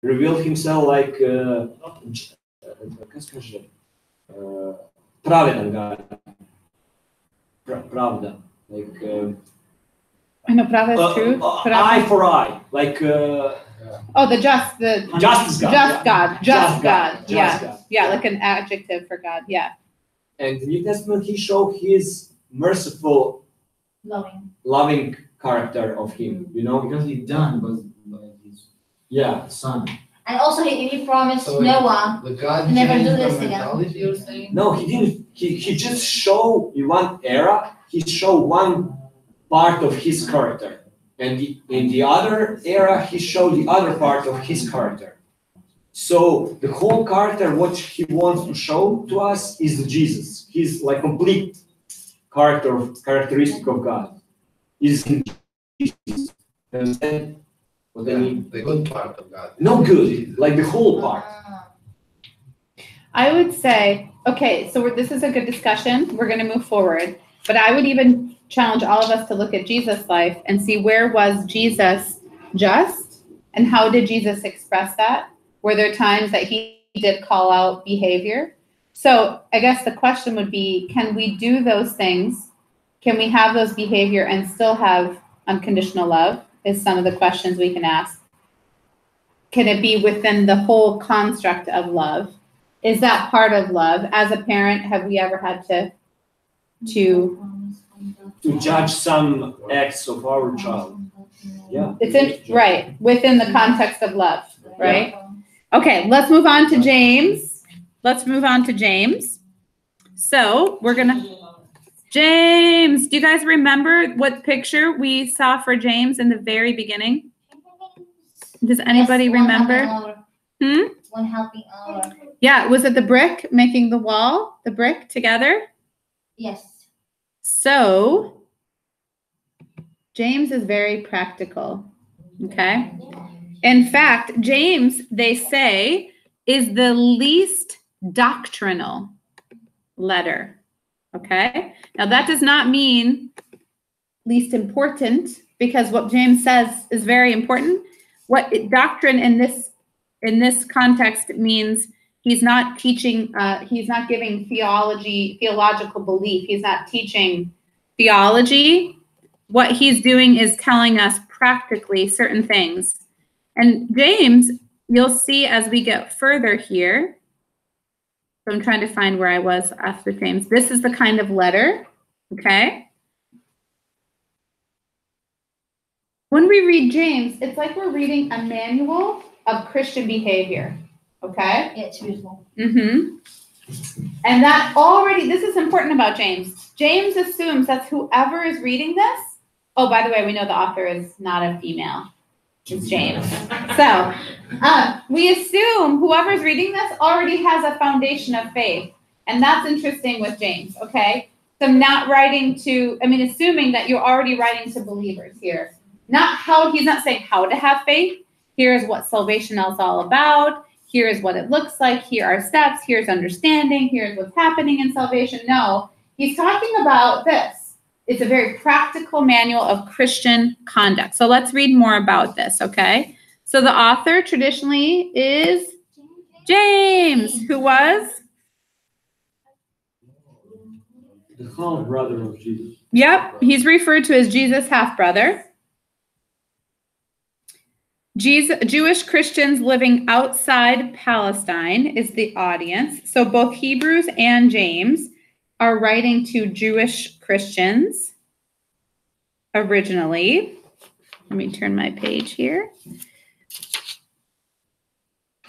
revealed himself like pravedan God. Pravda, like I know pravda is truth. Eye for eye, like the justice God. Just God. Yeah, like an adjective for God. Yeah. And the New Testament, he showed his merciful, loving character of him. You know, because he done by his son. And also he promised Noah never do this again. No, he didn't. He just showed in one era. He showed one part of his character, and in the other era, he showed the other part of his character. So the whole character, what he wants to show to us, is the Jesus. He's like complete characteristic of God. Is in Jesus. Understand what I mean? The good part of God. No good, like the whole part. I would say, okay, so this is a good discussion. We're going to move forward. But I would even challenge all of us to look at Jesus' life and see where was Jesus just and how did Jesus express that? Were there times that he did call out behavior? So I guess the question would be, can we do those things? Can we have those behavior and still have unconditional love? Is some of the questions we can ask. Can it be within the whole construct of love? Is that part of love? As a parent, have we ever had to judge some acts of our child? Yeah. It's right, within the context of love, right? Yeah. Okay, let's move on to James. So we're James, do you guys remember what picture we saw for James in the very beginning? Does anybody remember? One helping hour. Yeah, was it the brick making the wall, the brick together? Yes. So James is very practical, okay? In fact, James, they say, is the least doctrinal letter, okay? Now, that does not mean least important, because what James says is very important. What doctrine in this context means he's not teaching, he's not giving theological belief. He's not teaching theology. What he's doing is telling us practically certain things. And James, you'll see as we get further here, so I'm trying to find where I was after James. This is the kind of letter, okay? When we read James, it's like we're reading a manual of Christian behavior, okay? Yeah, it's beautiful. Mm-hmm. And that already, this is important about James. James assumes that whoever is reading this, oh, by the way, we know the author is not a female. It's James. So we assume whoever's reading this already has a foundation of faith. And that's interesting with James, okay? So not writing to, assuming that you're already writing to believers here. He's not saying how to have faith. Here's what salvation is all about. Here's what it looks like. Here are steps. Here's understanding. Here's what's happening in salvation. No, he's talking about this. It's a very practical manual of Christian conduct. So let's read more about this, okay? So the author traditionally is James, who was? The half-brother of Jesus. Yep, he's referred to as Jesus' half-brother. Jewish Christians living outside Palestine is the audience. So both Hebrews and James are writing to Jewish Christians originally. Let me turn my page here.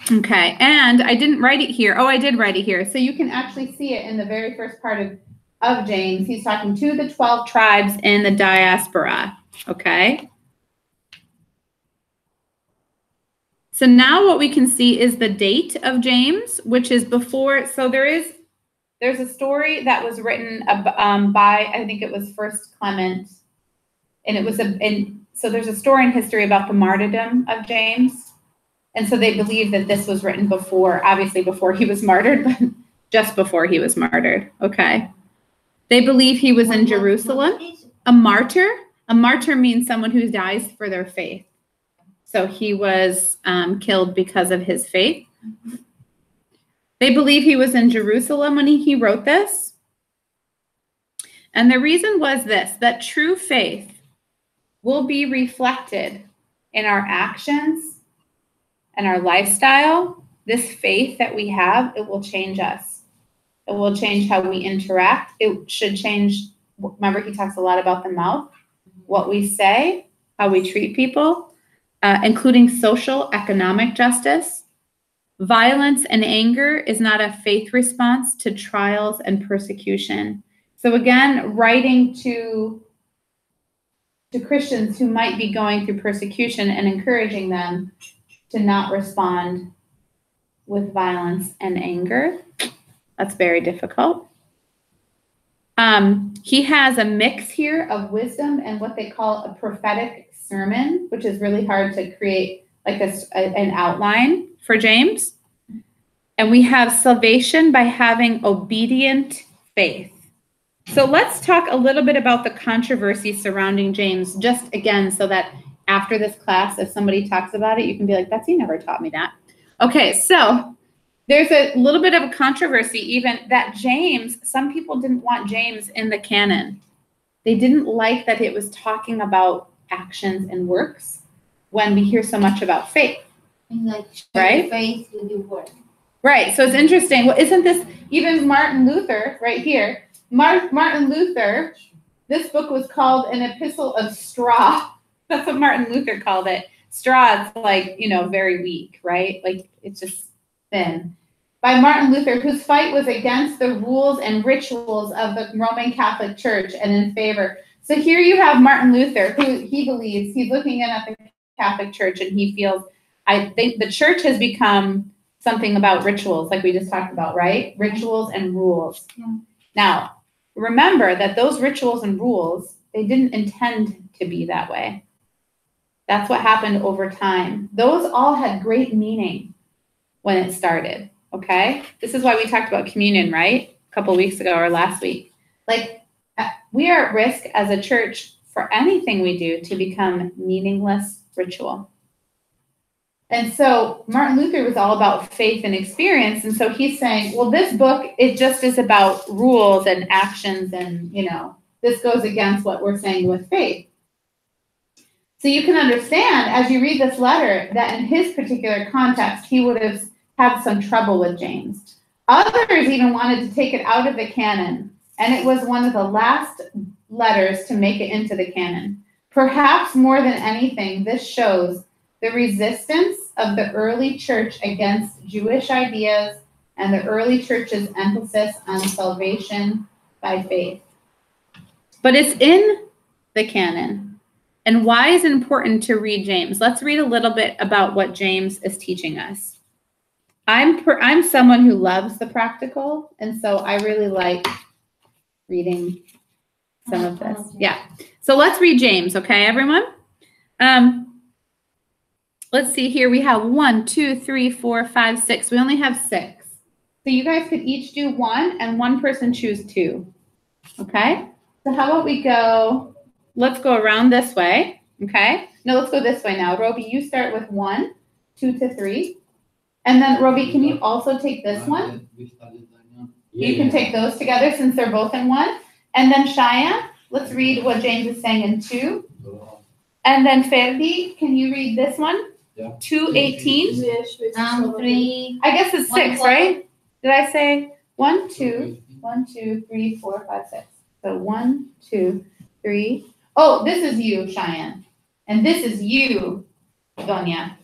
Okay, and I didn't write it here. Oh, I did write it here. So you can actually see it in the very first part of James. He's talking to the 12 tribes in the diaspora, okay? So now what we can see is the date of James, which is before, so there's a story that was written by, I think it was First Clement, and it was so there's a story in history about the martyrdom of James, and so they believe that this was written before, obviously before he was martyred, but just before he was martyred, okay? They believe he was in Jerusalem. A martyr means someone who dies for their faith. So he was killed because of his faith. They believe he was in Jerusalem when he wrote this. And the reason was this, that true faith will be reflected in our actions and our lifestyle. This faith that we have, it will change us. It will change how we interact. It should change, remember he talks a lot about the mouth, what we say, how we treat people, including social, economic justice. Violence and anger is not a faith response to trials and persecution. So again, writing to Christians who might be going through persecution and encouraging them to not respond with violence and anger. That's very difficult. He has a mix here of wisdom and what they call a prophetic sermon, which is really hard to create like an outline for James. And we have salvation by having obedient faith. So let's talk a little bit about the controversy surrounding James, just again, so that after this class, if somebody talks about it, you can be like, Betsy never taught me that. Okay, so there's a little bit of a controversy even that James, some people didn't want James in the canon. They didn't like that it was talking about actions and works when we hear so much about faith. Like, right? Faith with your word. Right, so it's interesting. Well, isn't this, even Martin Luther, right here, Martin Luther, this book was called an epistle of straw. That's what Martin Luther called it. Straw is like, you know, very weak, right? Like it's just thin. By Martin Luther, whose fight was against the rules and rituals of the Roman Catholic Church and in favor. So here you have Martin Luther, who he believes, he's looking in at the Catholic Church and he feels, I think the church has become something about rituals, like we just talked about, right? Rituals and rules. Yeah. Now, remember that those rituals and rules, they didn't intend to be that way. That's what happened over time. Those all had great meaning when it started, okay? This is why we talked about communion, right? A couple weeks ago or last week. Like, we are at risk as a church for anything we do to become meaningless ritual. And so Martin Luther was all about faith and experience. And so he's saying, well, this book, it just is about rules and actions. And, you know, this goes against what we're saying with faith. So you can understand as you read this letter that in his particular context, he would have had some trouble with James. Others even wanted to take it out of the canon. And it was one of the last letters to make it into the canon. Perhaps more than anything, this shows the resistance of the early church against Jewish ideas and the early church's emphasis on salvation by faith. But it's in the canon. And why is it important to read James? Let's read a little bit about what James is teaching us. I'm someone who loves the practical, and so I really like reading some of this. Yeah. So let's read James, okay, everyone? Let's see here. We have 1, 2, 3, 4, 5, 6. We only have 6. So you guys could each do 1 and one person choose 2. Okay? So how about we go, let's go around this way. Okay? No, let's go this way now. Roby, you start with 1, 2 to 3. And then Roby, can you also take this one? You can take those together since they're both in 1. And then Cheyenne, let's read what James is saying in 2. And then Ferdi, can you read this one? Yeah. 2:18. 3. I guess it's 6, 1, right? Did I say 1, 2, 1, 2, 3, 4, 5, 6? So 1, 2, 3. Oh, this is you, Cheyenne. And this is you, Donia.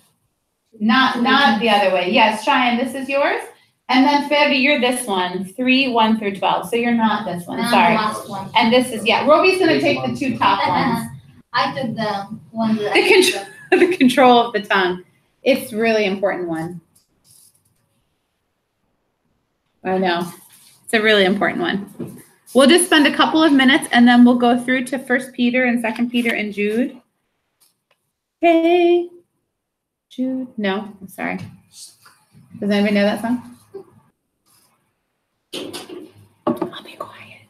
Not the other way. Yes, Cheyenne, this is yours. And then Ferdi, you're this one, 3, 1 through 12. So you're not this one. Sorry. Last one. And this is, yeah, Roby's going to take the 2 top ones. I took the one that The control of the tongue. It's really important one. I know. It's a really important one. We'll just spend a couple of minutes and then we'll go through to 1 Peter and 2 Peter and Jude. Hey, Jude. No, I'm sorry. Does anybody know that song? I'll be quiet.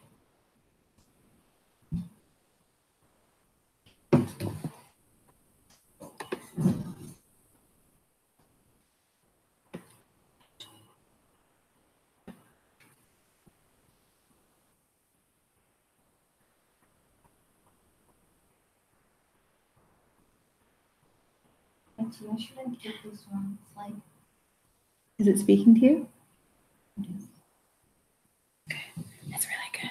to you. I shouldn't take this one. It's like. Is it speaking to you? Okay, that's really good.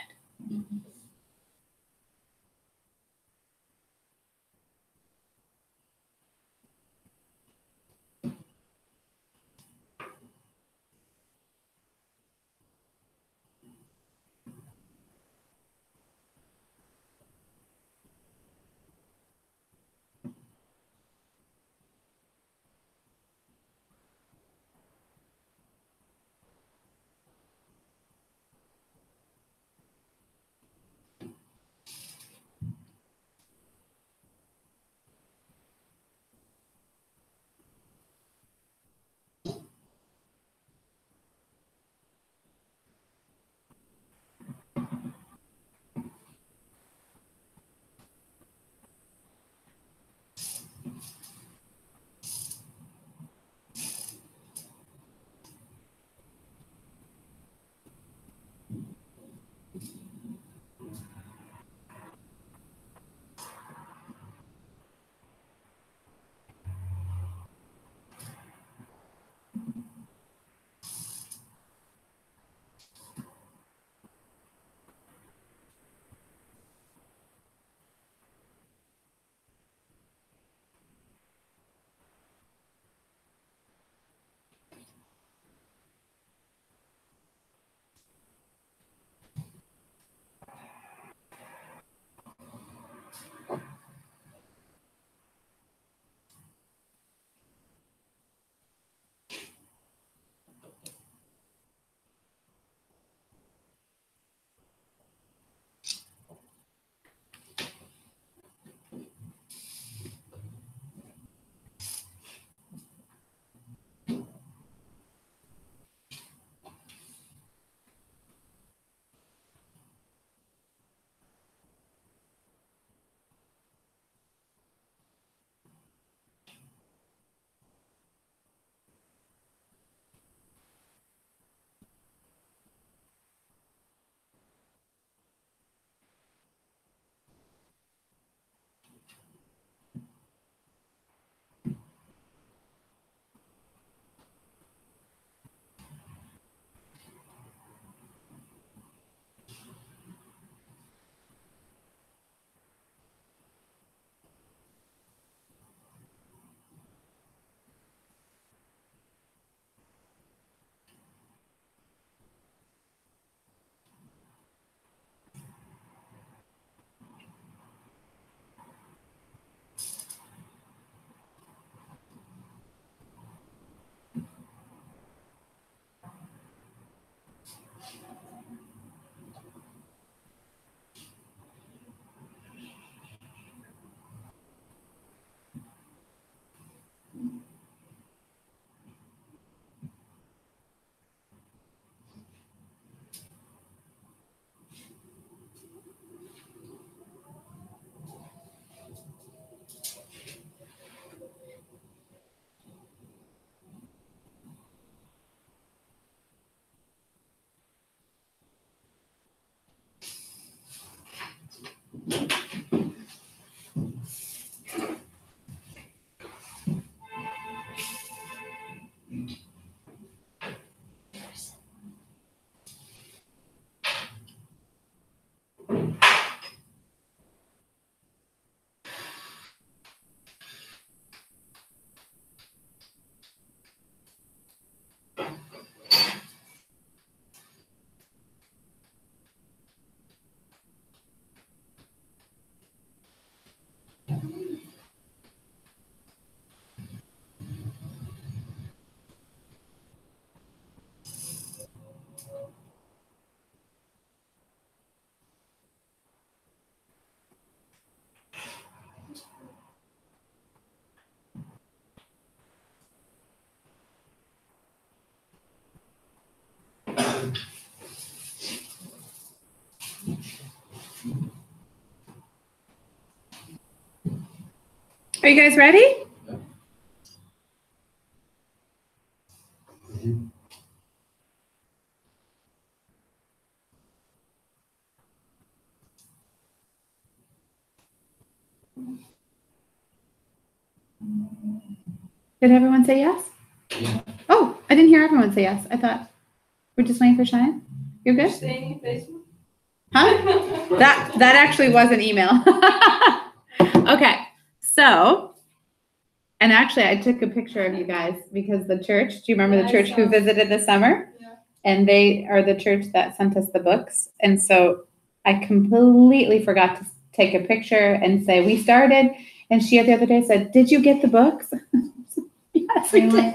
Are you guys ready? Did everyone say yes? Yeah. Oh, I didn't hear everyone say yes. I thought we're just waiting for Cheyenne. You're good? Staying in Facebook? Huh? That actually was an email. Okay, so, and actually I took a picture of you guys because the church, do you remember Yeah, the I church who saw. visited this summer? Yeah. And they are the church that sent us the books. And so I completely forgot to take a picture and say, we started. And she the other day said, did you get the books? Yes, we I'm did. like,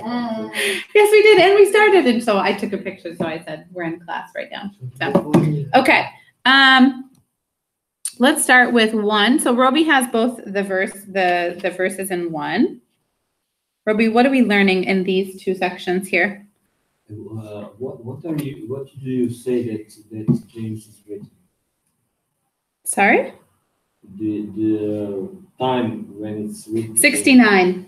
Yes, we did. And we started. And so I took a picture. So I said, we're in class right now. Okay. Let's start with 1. So Roby has both the verses in 1. Roby, what are we learning in these 2 sections here? What do you say that James is written? Sorry? The time when it's written. 69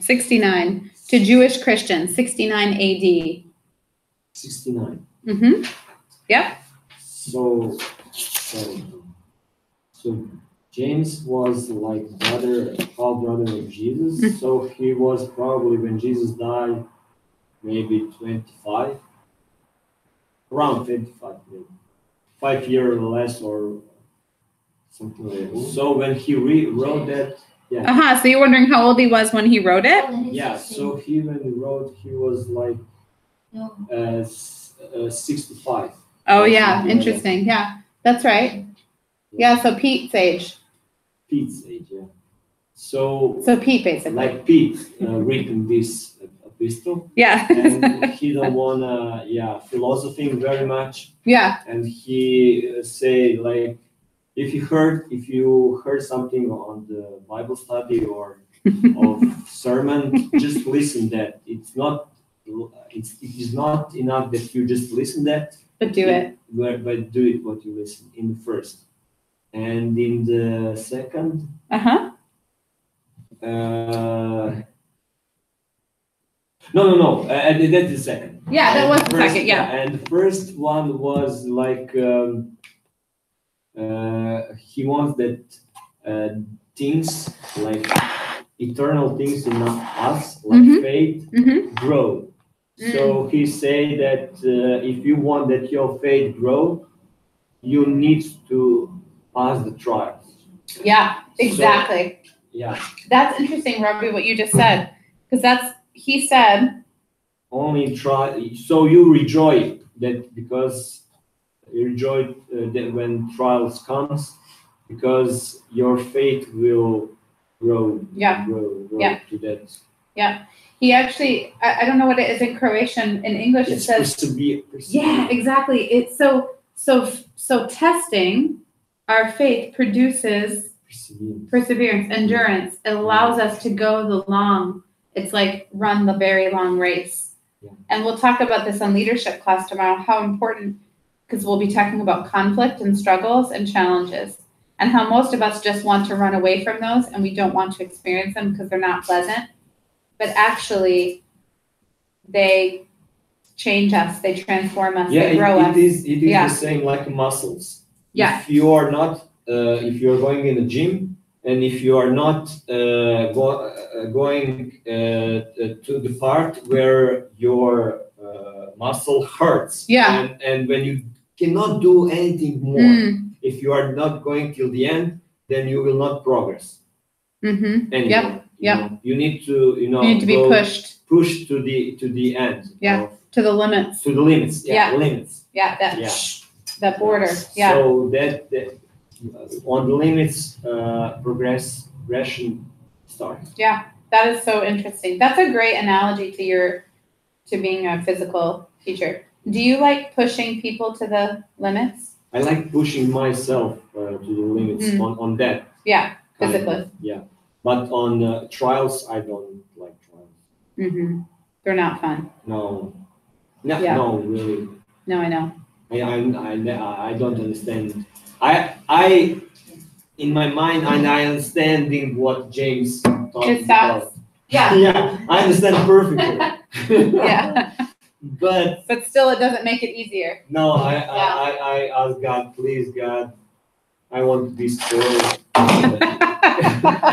to Jewish Christians, 69 AD. 69. Mm-hmm. Yep. So James was like half brother of Jesus. Mm. So he was probably, when Jesus died, maybe 25, around 25, maybe 5 years or less, or something like that. So when he wrote that, So you're wondering how old he was when he wrote it? yeah. So when he wrote, he was like 65. Oh yeah, Something like interesting. Yeah, that's right. Yeah, so Pete's age. Pete's age, yeah. So Pete basically. like Pete written this epistle, Yeah. and he don't wanna, philosophing very much, Yeah. and he say like, if you heard something on the Bible study or of sermon, just listen that. It is not enough that you just listen that, But do it. but do it what you listen in the first. And in the second, Uh-huh. no, that's the second. Yeah, that And was the first- second, yeah. And the first one was like, he wants that things, like eternal things in us, like Mhm. faith, Mm-hmm. grow. So he say that if you want that your faith grow, you need to pass the trials. Yeah, exactly. Yeah. That's interesting, Robbie, what you just said. Because he said, Only try. So you rejoice that, because you rejoice that when trials comes, because your faith will grow. Yeah. Grow Yeah. to that. Yeah. He actually, I don't know what it is in Croatian. In English, it It's says, persevere. yeah, exactly. It's so testing our faith produces perseverance, endurance. It allows us to go the long. It's like run the very long race. Yeah. And we'll talk about this on leadership class tomorrow, how important, because we'll be talking about conflict and struggles and challenges, and how most of us just want to run away from those and we don't want to experience them because they're not pleasant. But actually, they change us, they transform us, they grow us. It is Yeah. the same like muscles. Yeah. If you are not, if you are going in the gym, and if you are not going to the part where your muscle hurts, Yeah. and when you cannot do anything more, if you are not going till the end, then you will not progress Mm-hmm. anymore. Yep. You need to, You need to be pushed push to the end. Yeah. to the limits. To the limits. Yeah. Limits. Yeah, Yeah. that border. Yeah. So that on the limits, progression starts. That is so interesting. That's a great analogy to being a physical teacher. Do you like pushing people to the limits? I like pushing myself to the limits on that. Yeah, kind physically. of, yeah, but on trials, I don't like trials. Mm-hmm. They're not fun. No, Yeah. no, really. No, I know. I don't understand. I in my mind, I understanding what James talked Just about. stops. Yeah. Yeah, I understand perfectly. Yeah. But But still, it doesn't make it easier. no, I ask God, please, God, I want to be spoiled.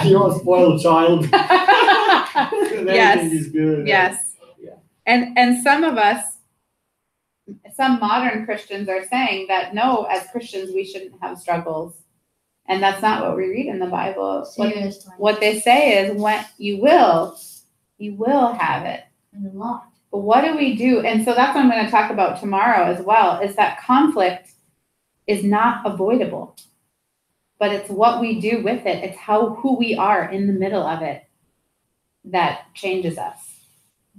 You're a spoiled child. Everything is good. Yes. Yeah. And some of us, some modern Christians are saying that no, as Christians, we shouldn't have struggles. And that's not what we read in the Bible. Seriously. What they say is when you will have it. And a lot. But what do we do? And so that's what I'm going to talk about tomorrow as well, is that conflict is not avoidable, but it's what we do with it. It's who we are in the middle of it that changes us.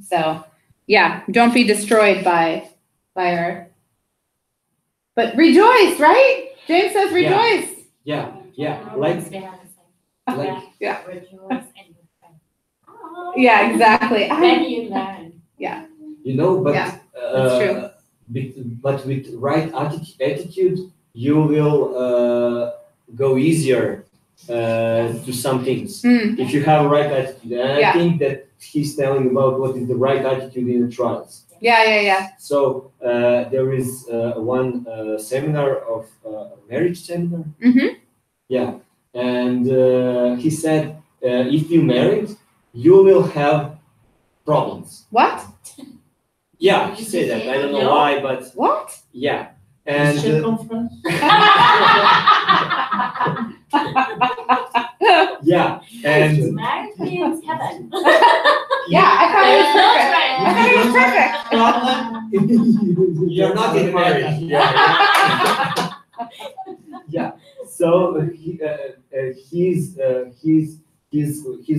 So yeah, don't be destroyed by our, but rejoice, right? James says rejoice. Yeah. Romans, they have the same. Like- Yeah. Rejoice and be glad. Oh. Yeah, exactly. Then you learn. You know, but Yeah, that's true. But with right attitude, you will go easier to some things. If you have a right attitude, and Yeah. I think that he's telling about what is the right attitude in the trials. Yeah. So there is one seminar of marriage seminar. Mhm. Yeah, and he said if you married, you will have problems. What? Yeah, he said that. I don't know No. why, but What? yeah. And yeah, and Marriage means heaven. Yeah, I thought it was perfect. I thought it was perfect. you're not in marriage. Yeah. So he's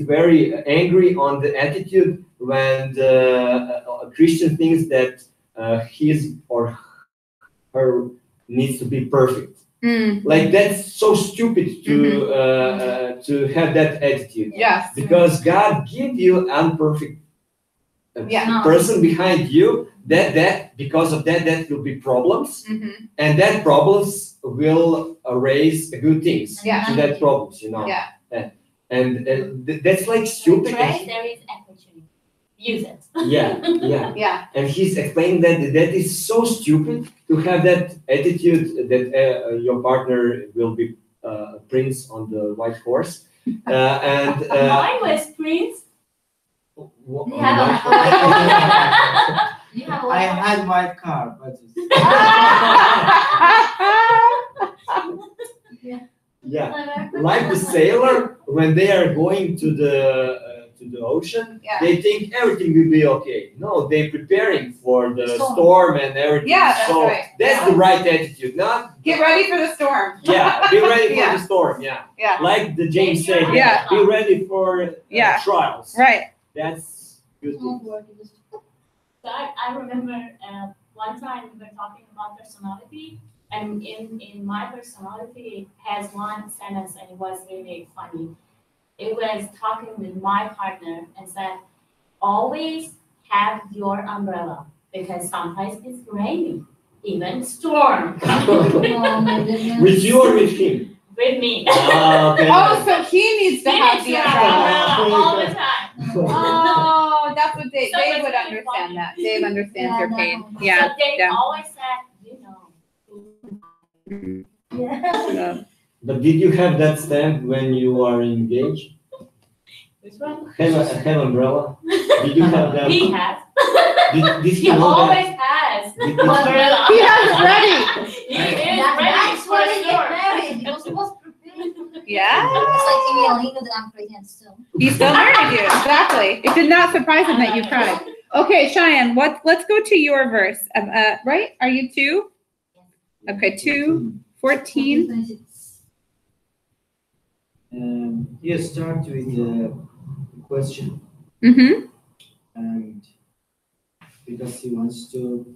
very angry on the attitude when a Christian thinks that his or her needs to be perfect. Like that's so stupid to have that attitude. Yes. Because God give you imperfect Yeah. person behind you. That because of that will be problems, and that problems will raise good things Yeah. to that problems. You know. Yeah. And that's like stupid. Right? There is opportunity. Use it. Yeah. Yeah. And he's explaining that is so stupid to have that attitude that your partner will be a prince on the white horse. And Mine was Prince. You have a I had white car, but yeah, like the sailor when they are going to the ocean, Yeah. they think everything will be okay. No, they're preparing for the Storm. storm and everything. Yeah, that's so right. that's the right attitude, not Get ready for the storm. yeah, be ready for Yeah. the storm. Yeah, Yeah. like the James said. Yeah. Be ready for Yeah. trials. Right. That's good. So I remember one time we were talking about personality, and in my personality has one sentence, and it was really funny. It was talking with my partner and said, always have your umbrella because sometimes it's raining, even storm. Oh my goodness. With you or with him? With me. Okay. Oh, so he needs to He have needs the to have umbrella. all the time. Oh, that's what Dave So it's would really understand funny. that. Dave understands Yeah, your pain. definitely. Yeah. So they yeah. always said, Yeah. So, But did you have that stamp when you are engaged? which one? Have umbrella? Did you have that? He has. Did he He know always that? has. Did- Umbrella. He has it ready. He is That's ready for why a they get storm. married. Because he was prepared. Yeah. It's like Emil, he knew that I'm pregnant still. He still married you. Exactly. It did not surprise him that you cried. Okay, Cheyenne, let's go to your verse. Right? Are you 2? Okay, 2:14. You start with the question, Mm-hmm. and because he wants to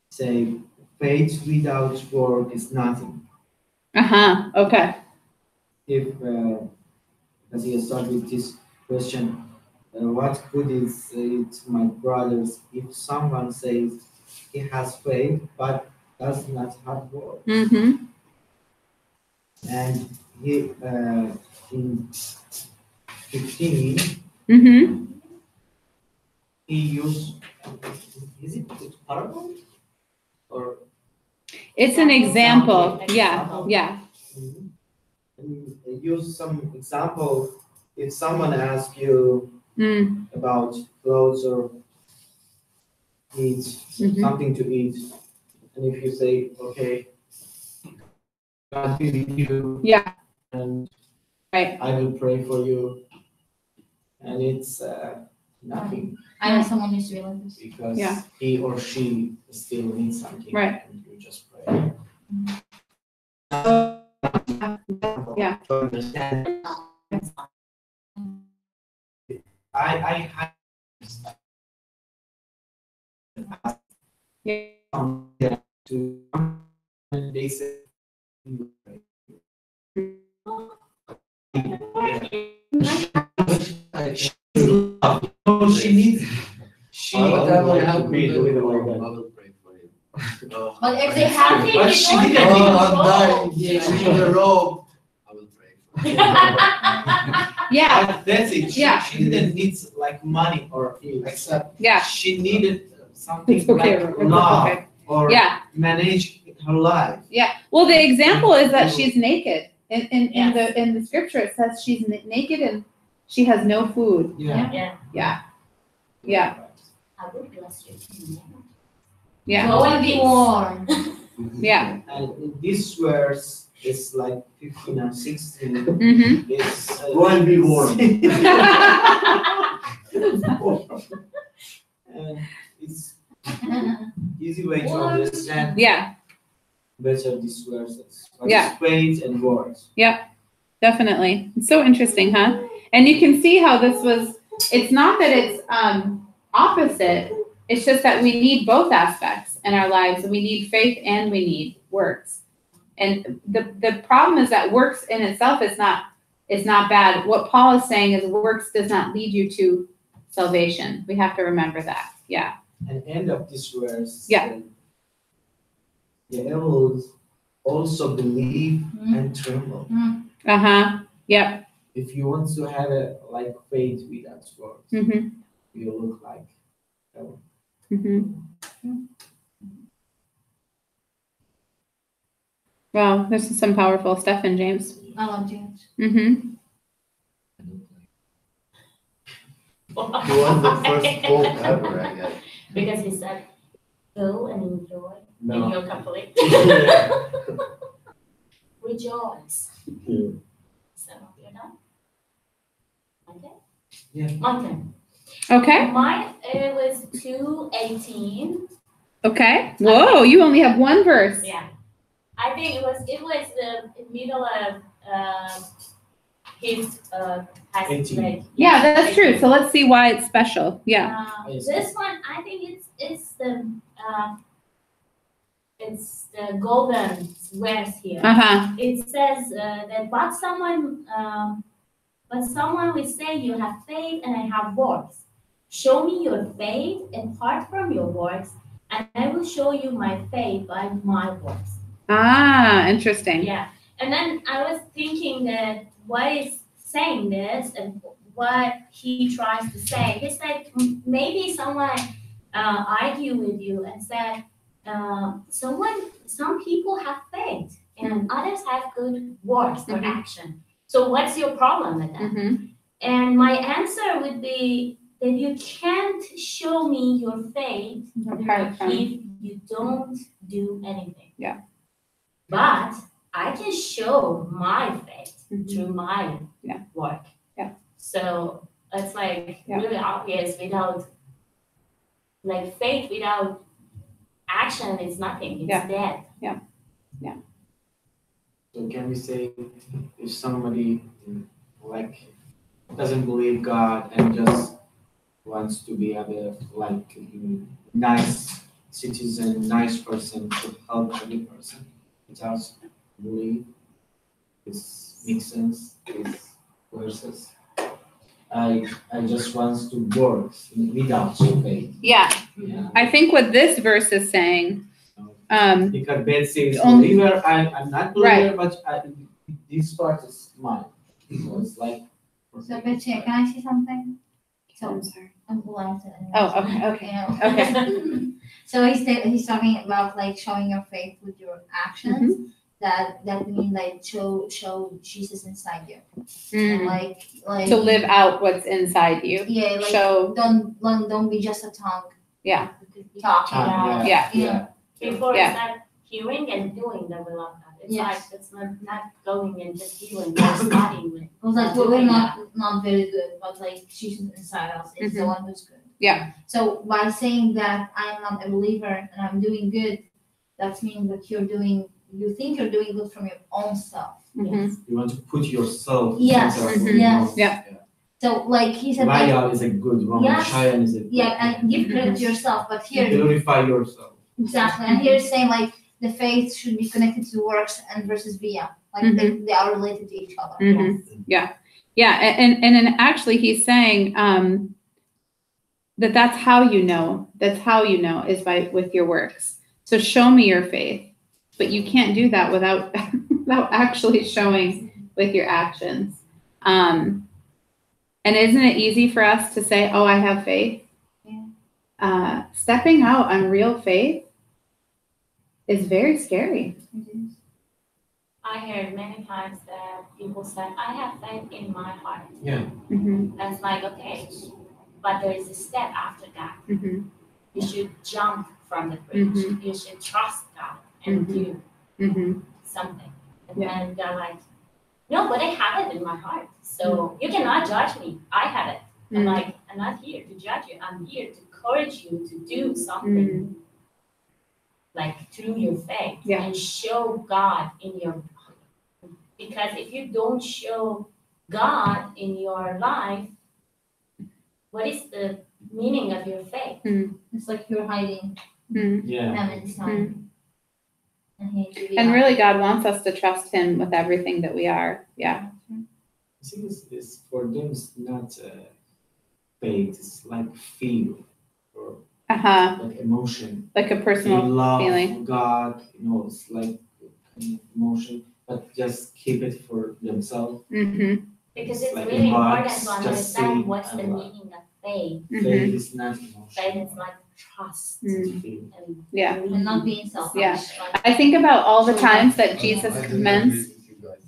say faith without work is nothing. Uh-huh. Okay. If because he start with this question, what good is it, my brothers, if someone says he has faith but does not have work? Mm-hmm. And he in 15 Mm-hmm. he used, is it parable or It's an example. Yeah. Yeah. and use some example? If someone asks you, about clothes or eat, Mhm. something to eat. And if you say, okay, God be with you. Yeah. And Right. I will pray for you. And it's nothing. I know someone used to be like this. Because Yeah. he or she still needs something. Right. And you just pray. Yeah. To understand. I Yeah. to they say she needs she I would have to be doing it like that. I will pray for you. But if they have it, But they she don't didn't. have I'm dying. control. She needs a robe. I will pray for you. Yeah. But that's it. Yeah. She didn't need like money or except Yeah. she needed something It's okay. like It's love okay. or Yeah. manage her life. Yeah. Well, the example is that she's naked. In the scripture, it says she's naked and she has no food. Yeah. Yeah. Yeah. Yeah. I will bless you. Yeah. Go and be warm. Yeah. And this verse is like 15 and 16. Mm-hmm. It's Go and be warm. And it's easy way to understand Yeah. better these verses. Like Yeah. Phrase and words. Definitely. It's so interesting, huh? And you can see how this was, it's not that it's opposite, it's just that we need both aspects in our lives. We need faith and we need works. And the problem is that works in itself is not bad. What Paul is saying is works does not lead you to salvation. We have to remember that. Yeah. And end of this verse. Yeah. The devils also believe and tremble. Uh-huh. Yep. If you want to have a like faith without words, Mm-hmm. you look like devil. Mm-hmm. Wow, this is some powerful stuff in James. I love James. Mm-hmm. He was the first pope ever, I guess. Because he said, go and enjoy No. in your complete. Rejoice. Yeah. So you're done? Okay. Yeah. Okay. Okay. Mine it was 2:18. Okay. Whoa, you only have one verse. Yeah. I think it was the middle of his passage. 18. Like, Yeah, that's true. So let's see why it's special. Yeah. This one, I think it's the golden verse here. Uh-huh. It says that but someone will say you have faith and I have works. Show me your faith apart from your works, and I will show you my faith by my works. Ah, interesting. Yeah, and then I was thinking that why is saying this and what he tries to say. He said maybe someone argue with you and said some people have faith and others have good works or action. So what's your problem with that? Mm-hmm. And my answer would be that you can't show me your faith Apart from- if you don't do anything. Yeah. But I can show my faith through my work. Yeah. So it's like really obvious without like faith without action is nothing. It's dead. So can we say if somebody like doesn't believe God and just wants to be a like nice citizen, nice person to help every person without belief, this makes sense, these verses. I just wants to work without faith. Yeah. Yeah. I think what this verse is saying, Because Ben says Only- believer, I'm not believer, but this part is mine. So it's like. So, Betsy, can I say something? So, I'm sorry. I'm glad to. Oh, okay. Yeah. Okay. So he's talking about like showing your faith with your actions. That means like show Jesus inside you. Mm. Like To live out what's inside you. yeah, like Show. don't be just a tongue. Yeah. Talking about Yeah. you know. Before Yeah. it's not hearing and doing the will of God. It's Yes. like it's not going and just hearing, but studying it. It was like we're not very good, but like she's inside us. It's the one who's good. Yeah. So by saying that I'm not a believer and I'm doing good, that means that you think you're doing good from your own self. Mhm. You want to put yourself. Yes, center of mhm, your yes. own- Yeah. So like he said, like, Raya is a good one. Yes. Shayan is a good and give credit to yourself. But here Glorify yourself. exactly, and here it's saying like the faith should be connected to works and versus via, like they are related to each other. Mhm. Yeah, and actually he's saying that's how you know. That's how you know is with your works. So show me your faith, but you can't do that without without actually showing with your actions. And isn't it easy for us to say, "Oh, I have faith"? Yeah. Stepping out on real faith is very scary. I heard many times that people said, I have faith in my heart. Mm-hmm. That's like, okay, but there is a step after that. Mm-hmm. You should jump from the bridge. Mhm. You should trust God and do Mm-hmm. something. And Yeah. then they're like, no, but I have it in my heart. So you cannot judge me. I have it. I'm like, I'm not here to judge you. I'm here to encourage you to do something. Like through your faith and show God in your heart. Because if you don't show God in your life, what is the meaning of your faith? It's like you're hiding Yeah. them inside. And really, God wants us to trust Him with everything that we are. Yeah. I think it's for them. It's not faith. It's like feel or like emotion. Like a personal they love feeling. God, it's like an emotion, but just keep it for themselves. Mm-hmm. Because it's like really important box, to just understand saying what's the a lot. meaning of faith. Faith is not emotion. Faith is like trust Feel. and Yeah. belief. And not being selfish. Yeah. Like, I think about all the times that I Jesus disagree commends. with you guys.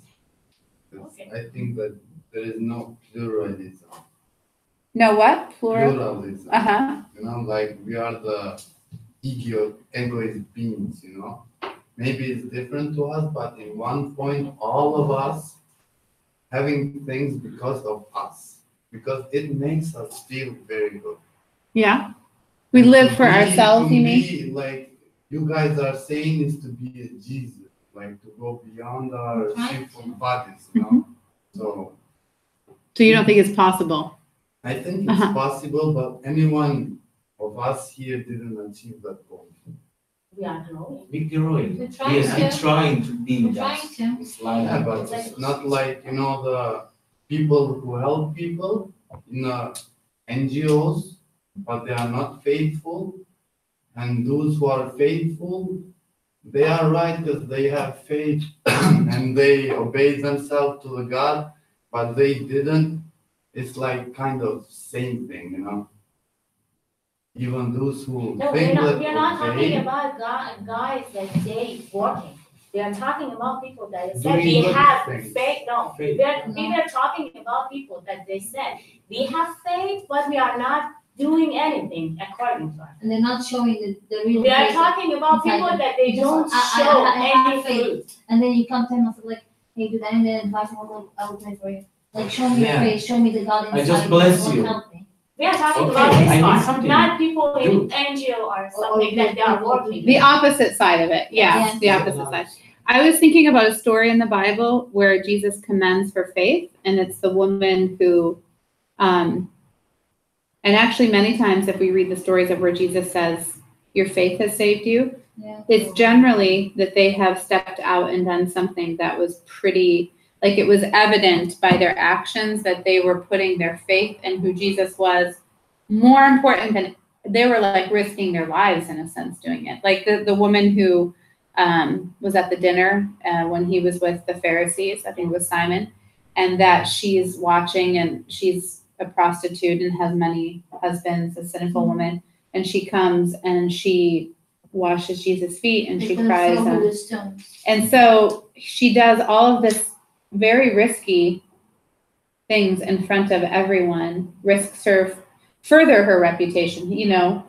'Cause I think that there is no pluralism. No what? Plural? Pluralism. Uh-huh. Like we are the egoist beings, Maybe it's different to us, but in one point, all of us having things because of us, because it makes us feel very good. Yeah. We live for ourselves, you mean? mean? Like you guys are saying is to be a Jesus, like to go beyond our sinful bodies, So you don't think it's possible? I think it's possible, but anyone of us here didn't achieve that goal. We are growing. We're growing. We're trying Yes, we're to. trying to be We're that. trying to. It's like Yeah, but it's not like, the people who help people in NGOs, but they are not faithful. And those who are faithful, they are right because they have faith and they obey themselves to the God, but they didn't. It's like kind of same thing, Even those who No, think that we are not talking obey, about guys that they working. We are talking about people that said Doing we good have things. faith. No, Faith. we are talking about people that they said we have faith, but we are not doing anything according to us. And they're not showing the real We are face. talking about inside people them. that they Just, don't I show have any faith. fruit. And then you come to him and say like, hey, dude, I need advice. I will pray for you. Like, show me your Yeah. face. Show me the God inside. I just you. bless It will you. help me. We are talking Okay, about I this need part, something. not people in Jude. NGO or something that they are working. The opposite side of it. Yeah, Yes. the opposite side. I was thinking about a story in the Bible where Jesus commends her faith, and it's the woman who, and actually many times if we read the stories of where Jesus says, your faith has saved you, Yeah. it's generally that they have stepped out and done something that was pretty, like it was evident by their actions that they were putting their faith in who Jesus was more important than, they were like risking their lives in a sense doing it. Like the woman who was at the dinner when he was with the Pharisees, I think it was Simon, and that she's watching and she's a prostitute and has many husbands, a sinful woman, and she comes and she washes Jesus' feet and she cries. The stones. And so she does all of this very risky things in front of everyone risks her further her reputation, you know.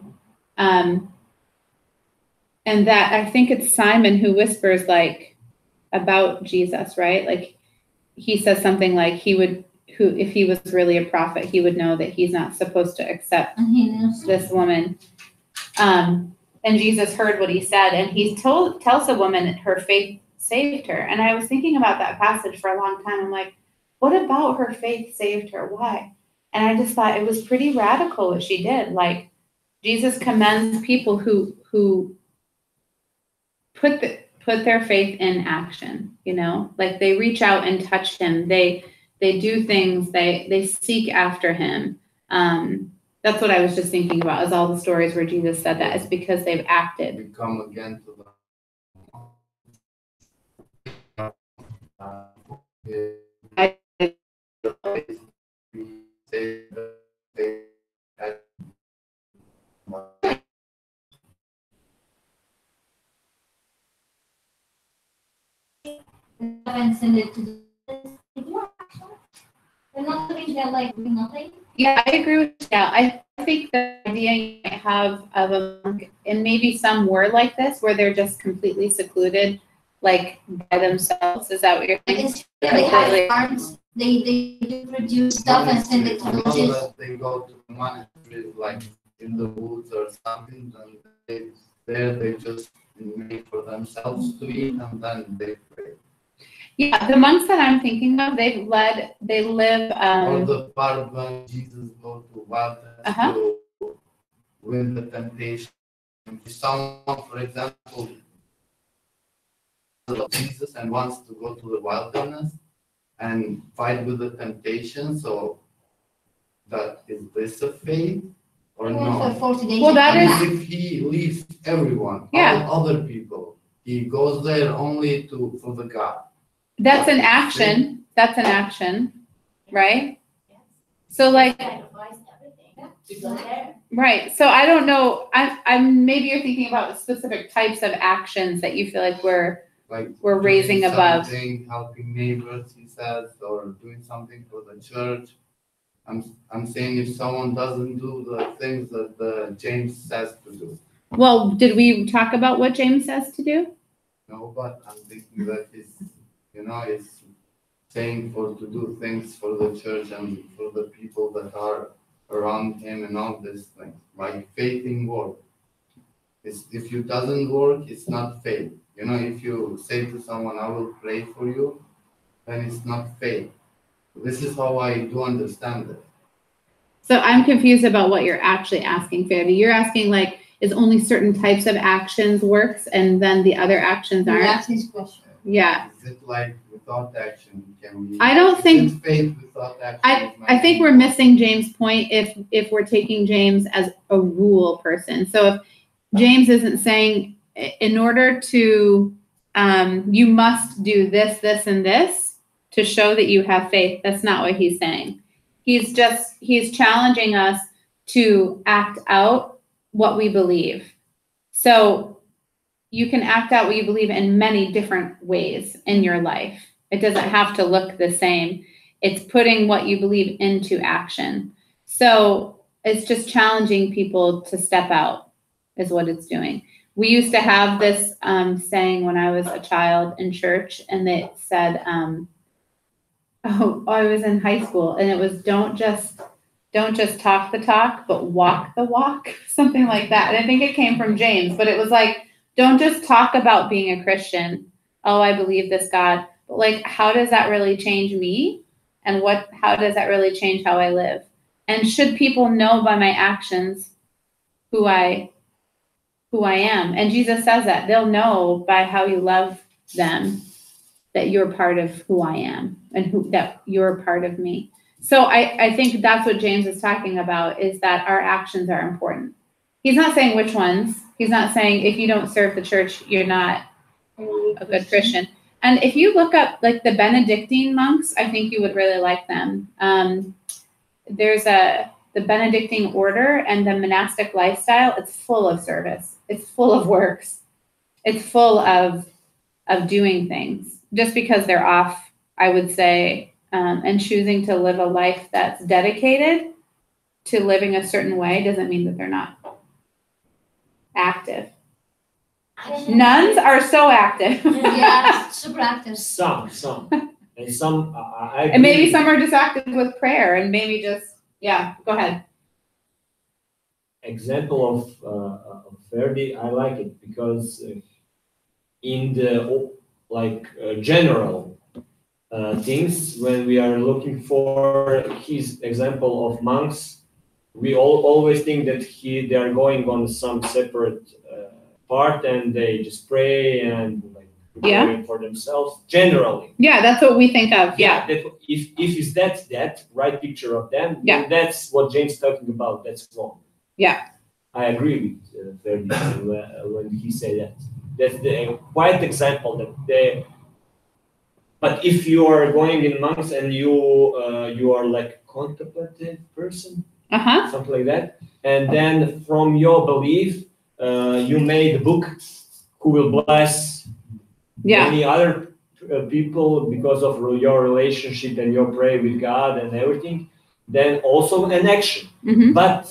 And that I think it's Simon who whispers like about Jesus, right? Like he says something like if he was really a prophet, he would know that he's not supposed to accept And he knows. this woman. And Jesus heard what he said, and he tells the woman that her faith saved her. And I was thinking about that passage for a long time. I'm like, what about her faith saved her? Why? And I just thought it was pretty radical what she did. Like Jesus commends people who put their faith in action, you know, like they reach out and touch him. They do things, they seek after him. That's what I was just thinking about, is all the stories where Jesus said that. It's because they've acted. We come again to And send it to the. They're not doing that, like doing nothing. Yeah, I agree with that. I think the idea you might have of a monk, and maybe some were like this, where they're just completely secluded, like by themselves. Is that what you're Like thinking? they have farms, they do produce stuff and send it to villages. They go to the monasteries like in the woods or something, and they just make for themselves to eat, and then they pray. Yeah, the monks that I'm thinking of, they live. Or the part when Jesus goes to wilderness to win the temptation. If someone, for example, loves Jesus and wants to go to the wilderness and fight with the temptation, so that is this a faith or For no? 40 days. Well, that And is- if he leaves everyone, Yeah. all other people, he goes there only for the God. That's an action. That's an action, right? Yes. So like, Sacrifice everything to go there. right. So I don't know. I'm maybe you're thinking about specific types of actions that you feel like we're Like raising doing above. something, helping neighbors, he says, or doing something for the church. I'm saying if someone doesn't do the things that the James says to do, Well, did we talk about what James says to do? no, but I'm thinking that he's saying to do things for the church and for the people that are around him and all these things, like faith in work. If it doesn't work, it's not faith. If you say to someone, I will pray for you, then it's not faith. This is how I do understand it. So I'm confused about what you're actually asking, Fabi. You're asking like, is only certain types of actions works and then the other actions aren't? That's his question. Yeah. Is it like without action can we? I don't is think- it faith without action. I think we're missing James' point if we're taking James as a rule person. So if James isn't saying in order to, you must do this, this, and this to show that you have faith, that's not what he's saying. He's challenging us to act out what we believe. So you can act out what you believe in many different ways in your life. It doesn't have to look the same. It's putting what you believe into action. So it's just challenging people to step out is what it's doing. We used to have this saying when I was a child in church, and it said, I was in high school, and it was don't just talk the talk, but walk the walk, something like that. And I think it came from James, but it was like, don't just talk about being a Christian. Oh, I believe this God. But like, how does that really change me? And how does that really change how I live? And should people know by my actions who I am? And Jesus says that they'll know by how you love them that you're part of who I am and that you're part of me. So I think that's what James is talking about, is that our actions are important. He's not saying which ones. He's not saying if you don't serve the church, you're not a good Christian. And if you look up like the Benedictine monks, I think you would really like them. There's the Benedictine order and the monastic lifestyle. It's full of service. It's full of works. It's full of doing things. Just because they're off, I would say, and choosing to live a life that's dedicated to living a certain way doesn't mean that they're not active. Nuns are so active. Yeah, super active. Some, and some, I And maybe agree. some are just active with prayer and maybe just, yeah, go ahead. Example of Verdi, I like it because in the general things, when we are looking for his example of monks, we always think that they are going on some separate part and they just pray and Yeah. praying for themselves generally. Yeah, that's what we think of. Yeah. That if is that right picture of them, Yeah. then that's what James is talking about. That's wrong. Yeah. I agree with Verdi when he said that. That's the quite example that they. But if you are going in monks and you are like contemplative person, something like that, and then from your belief you made a book who will bless many other people because of your relationship and your prayer with God and everything, then also an action. Mm-hmm. But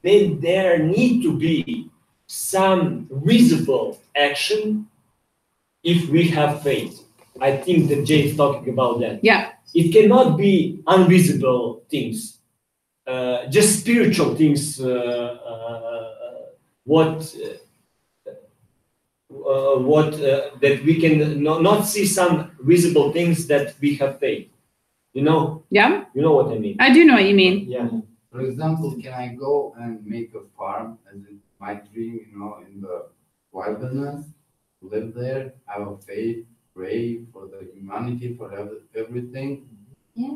then there need to be some visible action if we have faith. I think that Jay's talking about that. Yeah. It cannot be invisible things, just spiritual things. That we can not see some visible things that we have faith. You know? Yeah. You know what I mean? I do know what you mean. Yeah. For example, can I go and make a farm as in my dream, in the wilderness, live there, have a faith, pray for the humanity, for everything? Yeah.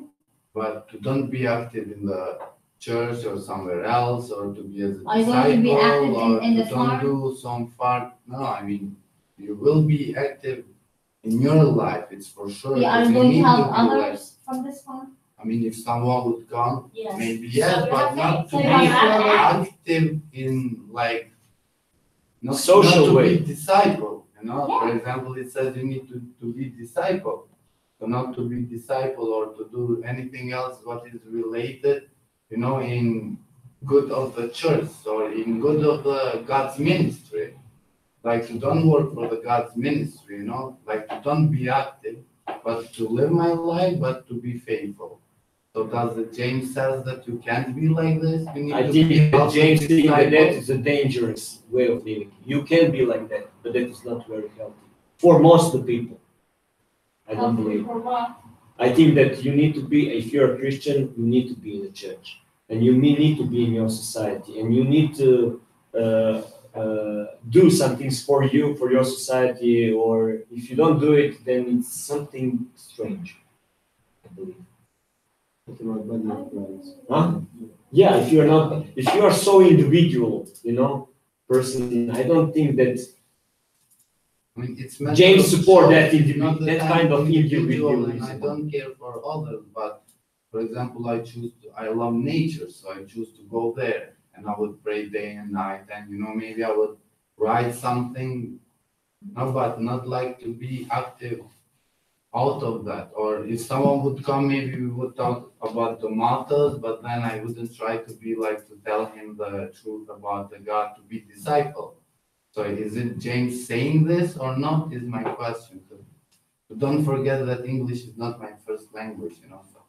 But to don't be active in the church or somewhere else, or to be as a Are you going to be active disciple, or in the to don't farm? do some farm. No, I mean, you will be active in your life, it's for sure. Yeah, are because you going need to help be like- others from this farm? I mean, if someone would come, Yes. maybe So yes, we but have not faith. to So be you have active in like Social not to way. be disciple. For Yeah. example, it says you need to be disciple. So not to be disciple or to do anything else what is related, in good of the church or in good of the God's ministry. Like to don't work for the God's ministry, like to don't be active, but to live my life, but to be faithful. So does the James says that you can't be like this? You need I to think be that also James thinks that disciple? is a dangerous way of living. You can be like that, but that is not very healthy for most of the people. I don't believe. For what? I think that you need to be, if you're a Christian, you need to be in the church, and you need to be in your society, and you need to do some things for you, for your society, or if you don't do it, then it's something strange, I believe. What about body of Christ? Huh? Yeah, if you are so individual, person, I don't think that I mean, it's meant James to support show that not the that time kind of individual, and I individualism. don't care for others, but for example, I love nature, so I choose to go there, and I would pray day and night, and maybe I would write something, but not like to be active out of that. Or if someone would come, maybe we would talk about the martyrs, but then I wouldn't try to be like to tell him the truth about the God to be disciple. So is it James saying this or not is my question. So don't forget that English is not my first language, So.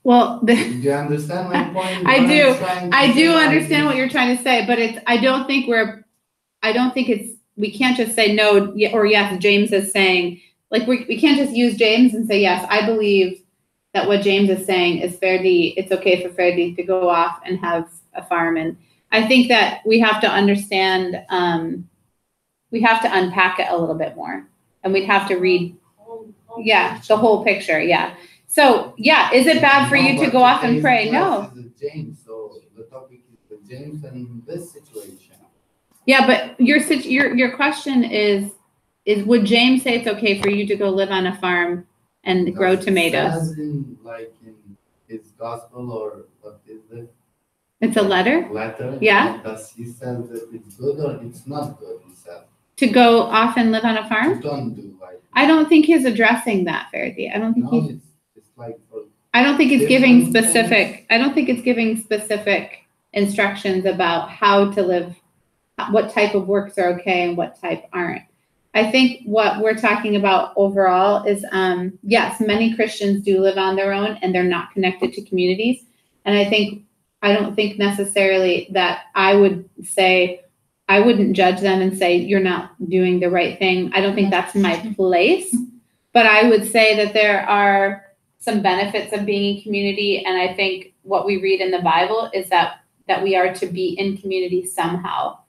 Well, Do you understand my point? I What do. I'm trying to I do say? understand what you're trying to say, but I don't think we can't just say no or yes, James is saying, like we can't just use James and say, yes, I believe that what James is saying is it's okay for Ferdi to go off and have a farm. And I think that we have to understand, we have to unpack it a little bit more, and we'd have to read, the whole picture. Yeah. So is it bad for you to go off and pray? No. Is James, so the topic is the James and this situation. Yeah, but your question is would James say it's okay for you to go live on a farm and grow tomatoes? It says in his gospel, or what is it? It's a letter Letter. Yeah. Does he says that it's good or it's not good? He said. to go off and live on a You farm. don't do like. I don't think he's addressing that, Ferdi. I don't think No, he's. it like for I don't think it's giving different specific, I don't think it's giving specific instructions about how to live, what type of works are okay and what type aren't. I think what we're talking about overall is, yes, many Christians do live on their own and they're not connected to communities. And I don't think necessarily that I would say, I wouldn't judge them and say, you're not doing the right thing. I don't think that's my place. But I would say that there are some benefits of being in community. And I think what we read in the Bible is that we are to be in community somehow,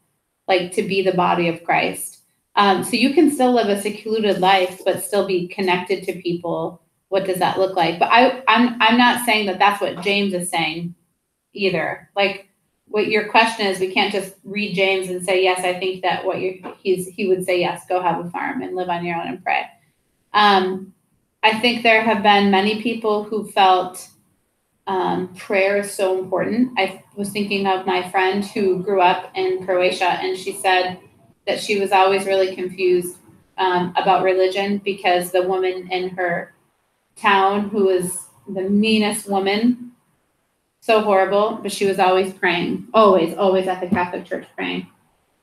like to be the body of Christ. So you can still live a secluded life, but still be connected to people. What does that look like? But I'm not saying that that's what James is saying either. Like what your question is, we can't just read James and say, yes, I think that he would say, yes, go have a farm and live on your own and pray. I think there have been many people who felt prayer is so important. I was thinking of my friend who grew up in Croatia, and she said that she was always really confused about religion because the woman in her town, who was the meanest woman, so horrible, but she was always praying, always at the Catholic Church praying.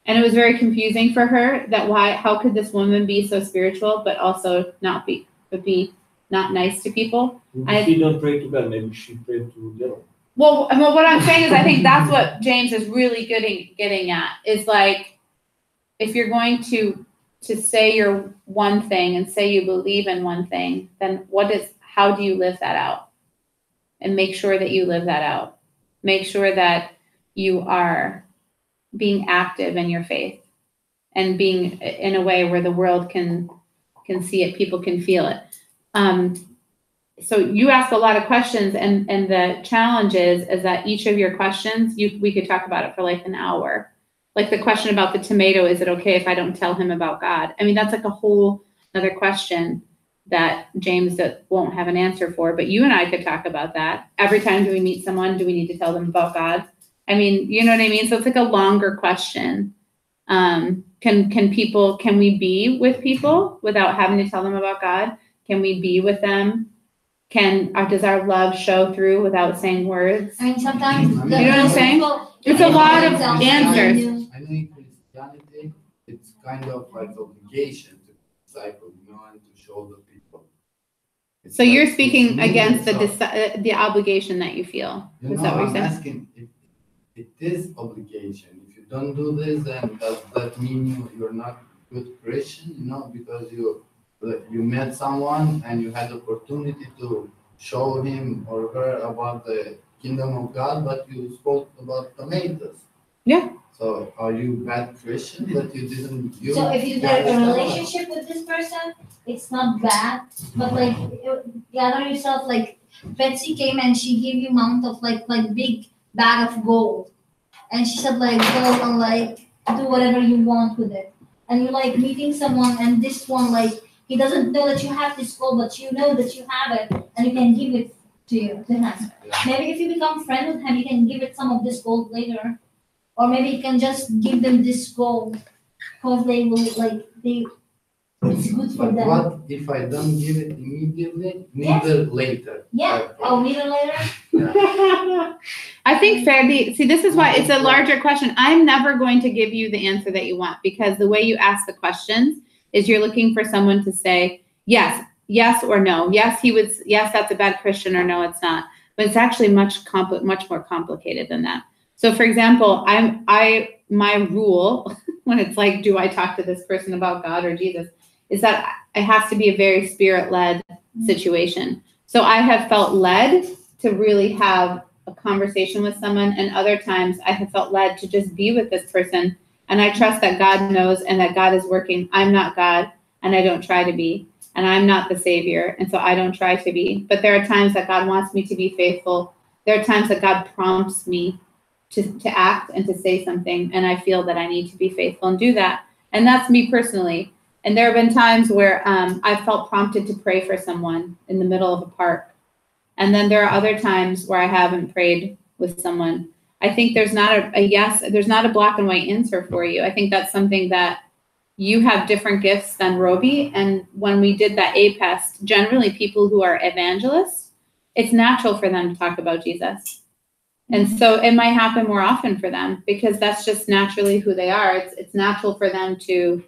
And it was very confusing for her that how could this woman be so spiritual, but also be not nice to people? If you don't pray to God, maybe she prayed to the devil. Well, what I'm saying is I think that's what James is really getting at, is like, if you're going to say you're one thing and say you believe in one thing, then how do you live that out? And make sure that you live that out. Make sure that you are being active in your faith and being in a way where the world can see it, people can feel it. So you ask a lot of questions, and the challenge is that each of your questions, we could talk about it for like an hour. Like the question about the tomato, is it okay if I don't tell him about God? I mean, that's like a whole other question that James won't have an answer for, but you and I could talk about that. Every time we meet someone, do we need to tell them about God? I mean, you know what I mean? So it's like a longer question. Can we be with people without having to tell them about God? Can we be with them? Does our love show through without saying words? I mean, sometimes. You know what I'm saying? It's a lot of answers. I know in Christianity, it's kind of like obligation to disciple, and to show the people. So you're speaking against the obligation that you feel. Is that what you're I'm saying? asking if it is obligation. If you don't do this, then does that mean you're not a good Christian? Because you met someone and you had the opportunity to show him or her about the kingdom of God, but you spoke about tomatoes. Yeah. So are you bad Christian that you didn't? So if you get a relationship with this person, it's not bad, but like gather yourself. Like Betsy came and she gave you amount of like big bag of gold, and she said like go and like do whatever you want with it. And you're like meeting someone, and this one like he doesn't know that you have this gold, but you know that you have it, and you can give it to him. Maybe if you become friends with him, you can give it some of this gold later. Or maybe you can just give them this gold because they will it's good for them. What if I don't give it immediately? Neither later. Yeah. Neither later. Yeah. I think this is why it's a larger question. I'm never going to give you the answer that you want, because the way you ask the questions is you're looking for someone to say yes or no. Yes, that's a bad Christian, or no, it's not. But it's actually much more complicated than that. So for example, my rule when it's like, do I talk to this person about God or Jesus, is that it has to be a very spirit-led situation. So I have felt led to really have a conversation with someone, and other times I have felt led to just be with this person, and I trust that God knows and that God is working. I'm not God, and I don't try to be, and I'm not the Savior, and so I don't try to be. But there are times that God wants me to be faithful. There are times that God prompts me to act and to say something, and I feel that I need to be faithful and do that. And that's me personally. And there have been times where I felt prompted to pray for someone in the middle of a park. And then there are other times where I haven't prayed with someone. I think there's not there's not a black and white answer for you. I think that's something that you have different gifts than Roby. And when we did that APEST, generally people who are evangelists it's natural for them to talk about Jesus. And so it might happen more often for them because that's just naturally who they are. It's natural for them to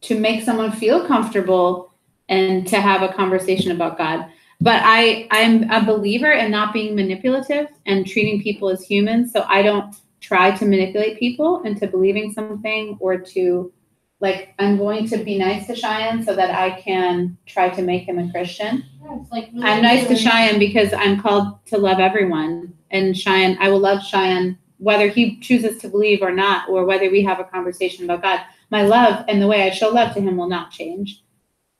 make someone feel comfortable and to have a conversation about God. But I'm a believer in not being manipulative and treating people as humans. So I don't try to manipulate people into believing something or to, like, I'm going to be nice to Cheyenne so that I can try to make him a Christian. Yeah, it's like really I'm nice to good. Cheyenne because I'm called to love everyone. And Cheyenne, I will love Cheyenne whether he chooses to believe or not, or whether we have a conversation about God. My love and the way I show love to him will not change.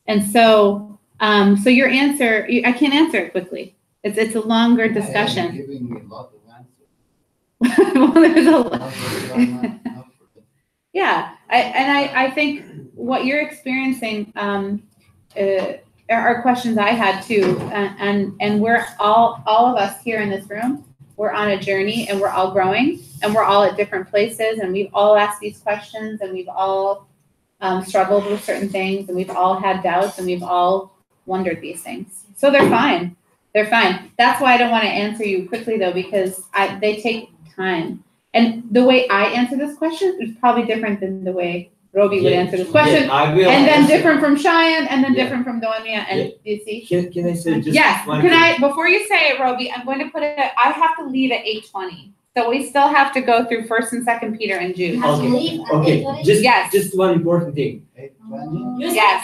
And so, so your answer, I can't answer it quickly. It's a longer Yeah, discussion. you're giving me a lot of answers. Well, there's a Not lot. very enough for it. Yeah, I think what you're experiencing are questions I had too, and we're all of us here in this room. We're on a journey, and we're all growing, and we're all at different places, and we've all asked these questions, and we've all struggled with certain things, and we've all had doubts, and we've all wondered these things. So they're fine. They're fine. That's why I don't want to answer you quickly though, because they take time. And the way I answer this question is probably different than the way Roby would answer this question. Yeah, I will And then answer. different from Cheyenne, and then Yeah. different from Donia, and you see? Can I say just Yes, one can thing? I, before you say it, Roby, I'm going to put it, I have to leave at 8:20. So we still have to go through 1st and 2nd Peter and You Jude. have to Okay, leave at Okay, 8:20? Yes. just one important thing. 8:20? You said Yes.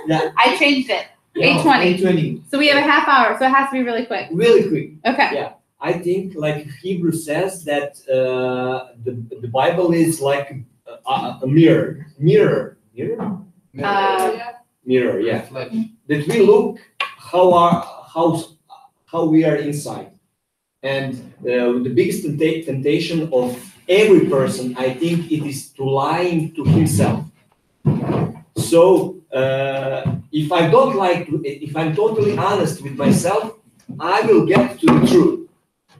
8:30. I changed it, Yeah, 8:20. 8:20. So we have a half hour, so it has to be really quick. Really quick. Okay, I think, like Hebrew says, that the Bible is like a mirror. Mirror. Yeah. Reflection. That we look how we are inside, and the biggest temptation of every person, I think, it is to lying to himself. So if I don't like, if I'm totally honest with myself, I will get to the truth,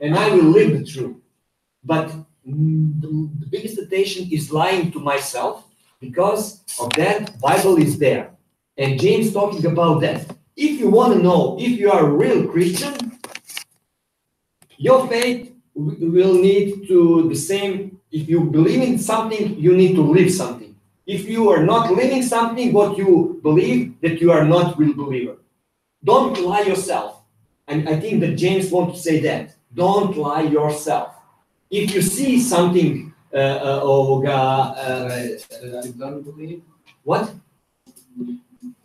and I will live the truth. But the biggest temptation is lying to myself. Because of that, Bible is there. And James talking about that. If you want to know if you are a real Christian, your faith will need to the same. If you believe in something, you need to live something. If you are not living something, what you believe, that you are not real believer. Don't lie yourself. And I think that James wants to say that. Don't lie yourself. If you see something, I don't believe. what?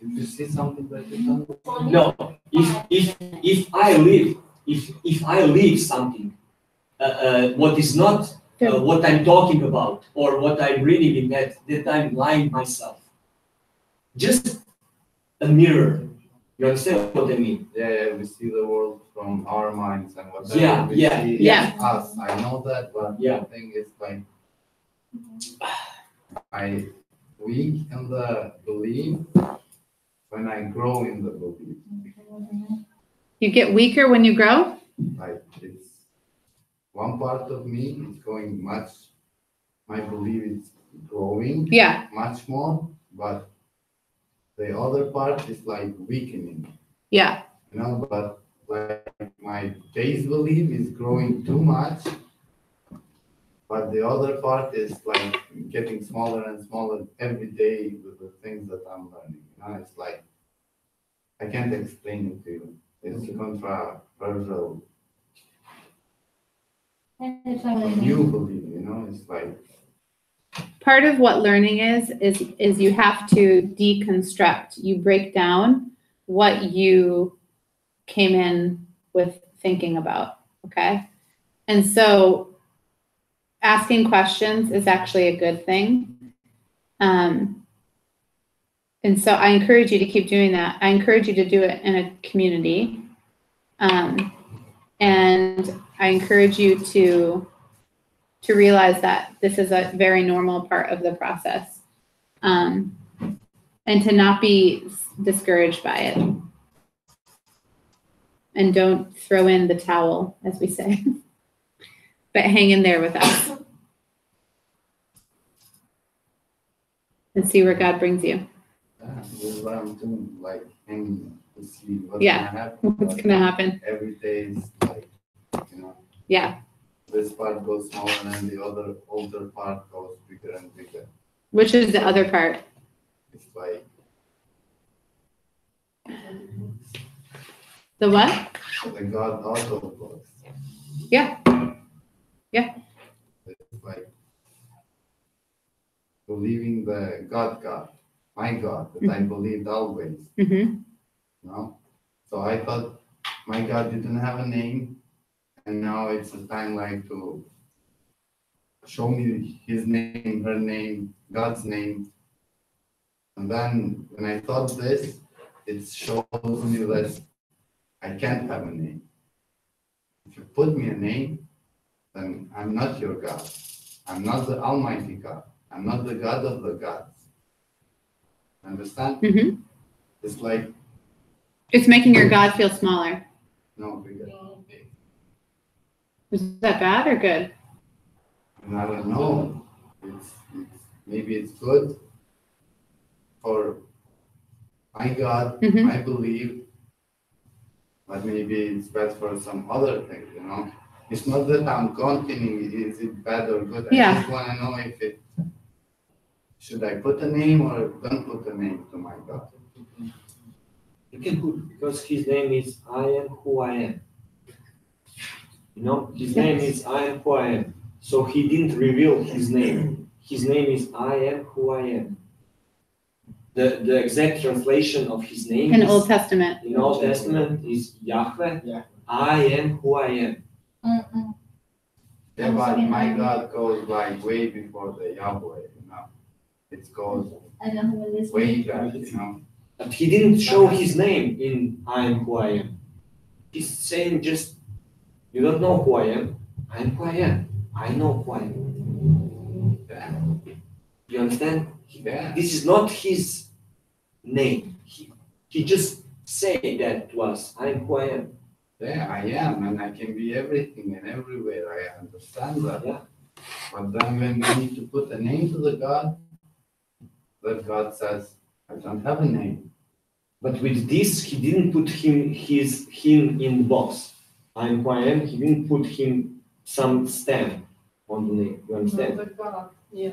If you see something that you don't believe. No, if I live something, what is not what I'm talking about or what I'm reading in that I'm lying myself. Just a mirror. You understand what I mean? Yeah, we see the world from our minds and whatever Yeah, we yeah, see yeah. is us. I know that, but Yeah. the thing is like I weak in the belief when I grow in the belief. you get weaker when you grow? Like it's one part of me is going much, my belief is growing Yeah, much more, but the other part is like weakening, yeah, but like my base belief is growing too much, but the other part is like getting smaller and smaller every day with the things that I'm learning. It's like I can't explain it to you. It's controversial. You believe, it's like part of what learning is you have to deconstruct. You break down what you came in with thinking about, okay? And so asking questions is actually a good thing. And so I encourage you to keep doing that. I encourage you to do it in a community. And I encourage you to realize that this is a very normal part of the process. And to not be discouraged by it. And don't throw in the towel, as we say, but hang in there with us and see where God brings you. this is what I'm doing, like hanging to see what's Yeah. gonna happen. What's But gonna happen? every day is like, Yeah. this part goes smaller and the other older part goes bigger and bigger. Which is the other part? It's like The what? the God auto box. Yeah. Yeah. It's like believing the God, my God, that I believed always. Mm-hmm. So I thought my God didn't have a name, and now it's a time like to show me his name, her name, God's name. And then when I thought this, it shows me that I can't have a name. If you put me a name, then I'm not your God. I'm not the Almighty God. I'm not the God of the gods. Understand? Mm-hmm. It's like, It's making your God feel smaller. no, bigger. Is that bad or good? And I don't know. Maybe it's good for my God, Mhm. I believe, but maybe it's bad for some other things, It's not that I'm continuing, is it bad or good? I Yeah. just want to know should I put a name or don't put a name to my God? You can put, because his name is I am who I am. His name is I am who I am. So he didn't reveal his name. His name is I am who I am. The exact translation of his name In is, Old Testament. in Old Testament is Yahweh. Yeah. I am who I am. Yeah, but my God goes like way before the Yahweh, It goes I know who it is. way back, But he didn't show his name in I am who I am. He's saying just, you don't know who I am. I am who I am. I know who I am. Yeah. You understand? Yeah. This is not his name. He just said that to us. I am who I am. Yeah, I am, and I can be everything and everywhere. I understand that. Yeah. But then when we need to put a name to the God, that God says, I don't have a name. But with this, he didn't put him in the box. I am who I am. He didn't put him some stamp on the name. You understand? Yeah.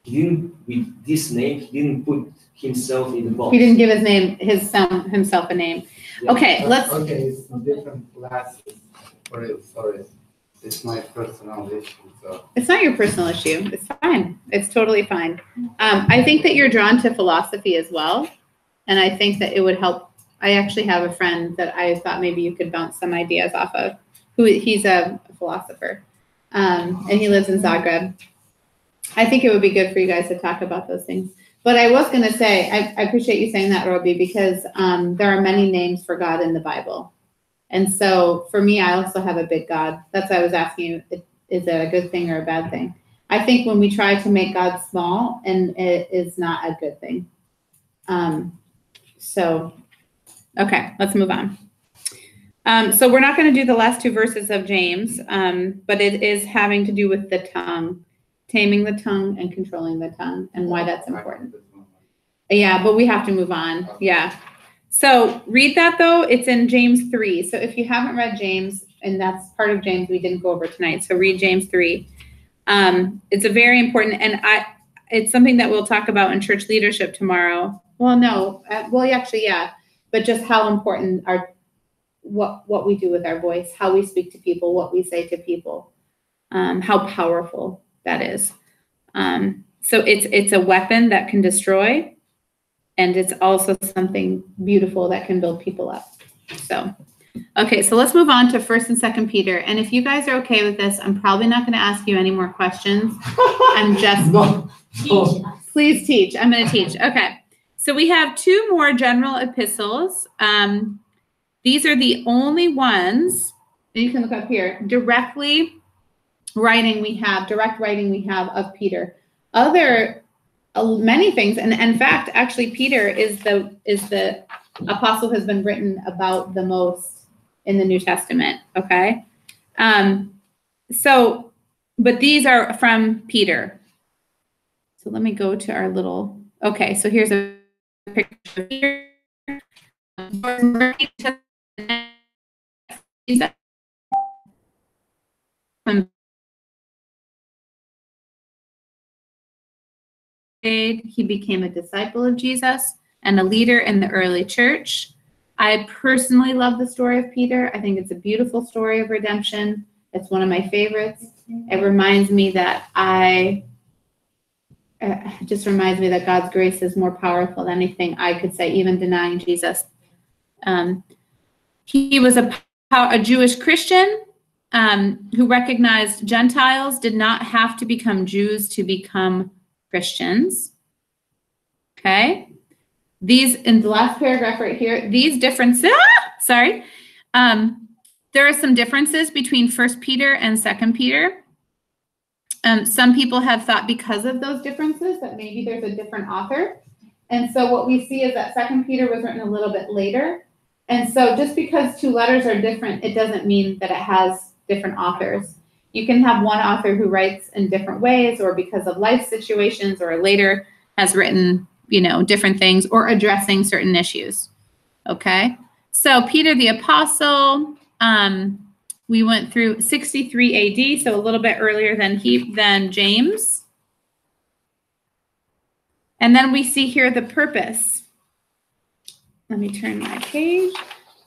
He didn't, with this name, he didn't put himself in the box. He didn't give himself a name. Yeah. Okay, let's. Okay, it's different classes. Sorry. It's my personal issue, so. It's not your personal issue. It's fine. It's totally fine. I think that you're drawn to philosophy as well. And I think that it would help. I actually have a friend that I thought maybe you could bounce some ideas off of. He's a philosopher. And he lives in Zagreb. I think it would be good for you guys to talk about those things. But I was going to say, I appreciate you saying that, Roby, because there are many names for God in the Bible. And so for me, I also have a big God. That's why I was asking you, is it a good thing or a bad thing? I think when we try to make God small, and it is not a good thing. Okay, let's move on. So we're not going to do the last two verses of James, but it is having to do with the tongue, taming the tongue and controlling the tongue, and why that's important. Yeah, but we have to move on. Yeah. So read that though. It's in James 3. So if you haven't read James, and that's part of James we didn't go over tonight. So read James 3. It's a very important, and it's something that we'll talk about in church leadership tomorrow. Well, no, actually, yeah, but just how important what we do with our voice, how we speak to people, what we say to people, how powerful that is. So it's a weapon that can destroy, and it's also something beautiful that can build people up. So, okay, so let's move on to 1st and 2nd Peter. And if you guys are okay with this, I'm probably not going to ask you any more questions. I'm just Teach us. Please teach. I'm going to teach. Okay. So we have 2 more general epistles. These are the only ones, and you can look up here, direct writing we have of Peter. Many things, and in fact, actually, Peter is the apostle who has been written about the most in the New Testament. Okay. But these are from Peter. So let me go to our little, okay, so here's a picture of Peter. He became a disciple of Jesus and a leader in the early church. I personally love the story of Peter. I think it's a beautiful story of redemption. It's one of my favorites. It reminds me that just reminds me that God's grace is more powerful than anything I could say, even denying Jesus. He was a Jewish Christian who recognized Gentiles did not have to become Jews to become Christians. Okay. These, in the last paragraph right here, these differences, there are some differences between 1 Peter and 2 Peter. Some people have thought because of those differences that maybe there's a different author. And so what we see is that 2 Peter was written a little bit later. And so just because two letters are different, it doesn't mean that it has different authors. You can have one author who writes in different ways, or because of life situations, or later has written, different things or addressing certain issues. Okay. So Peter the Apostle, we went through 63 AD, so a little bit earlier than James. And then we see here the purpose. Let me turn my page.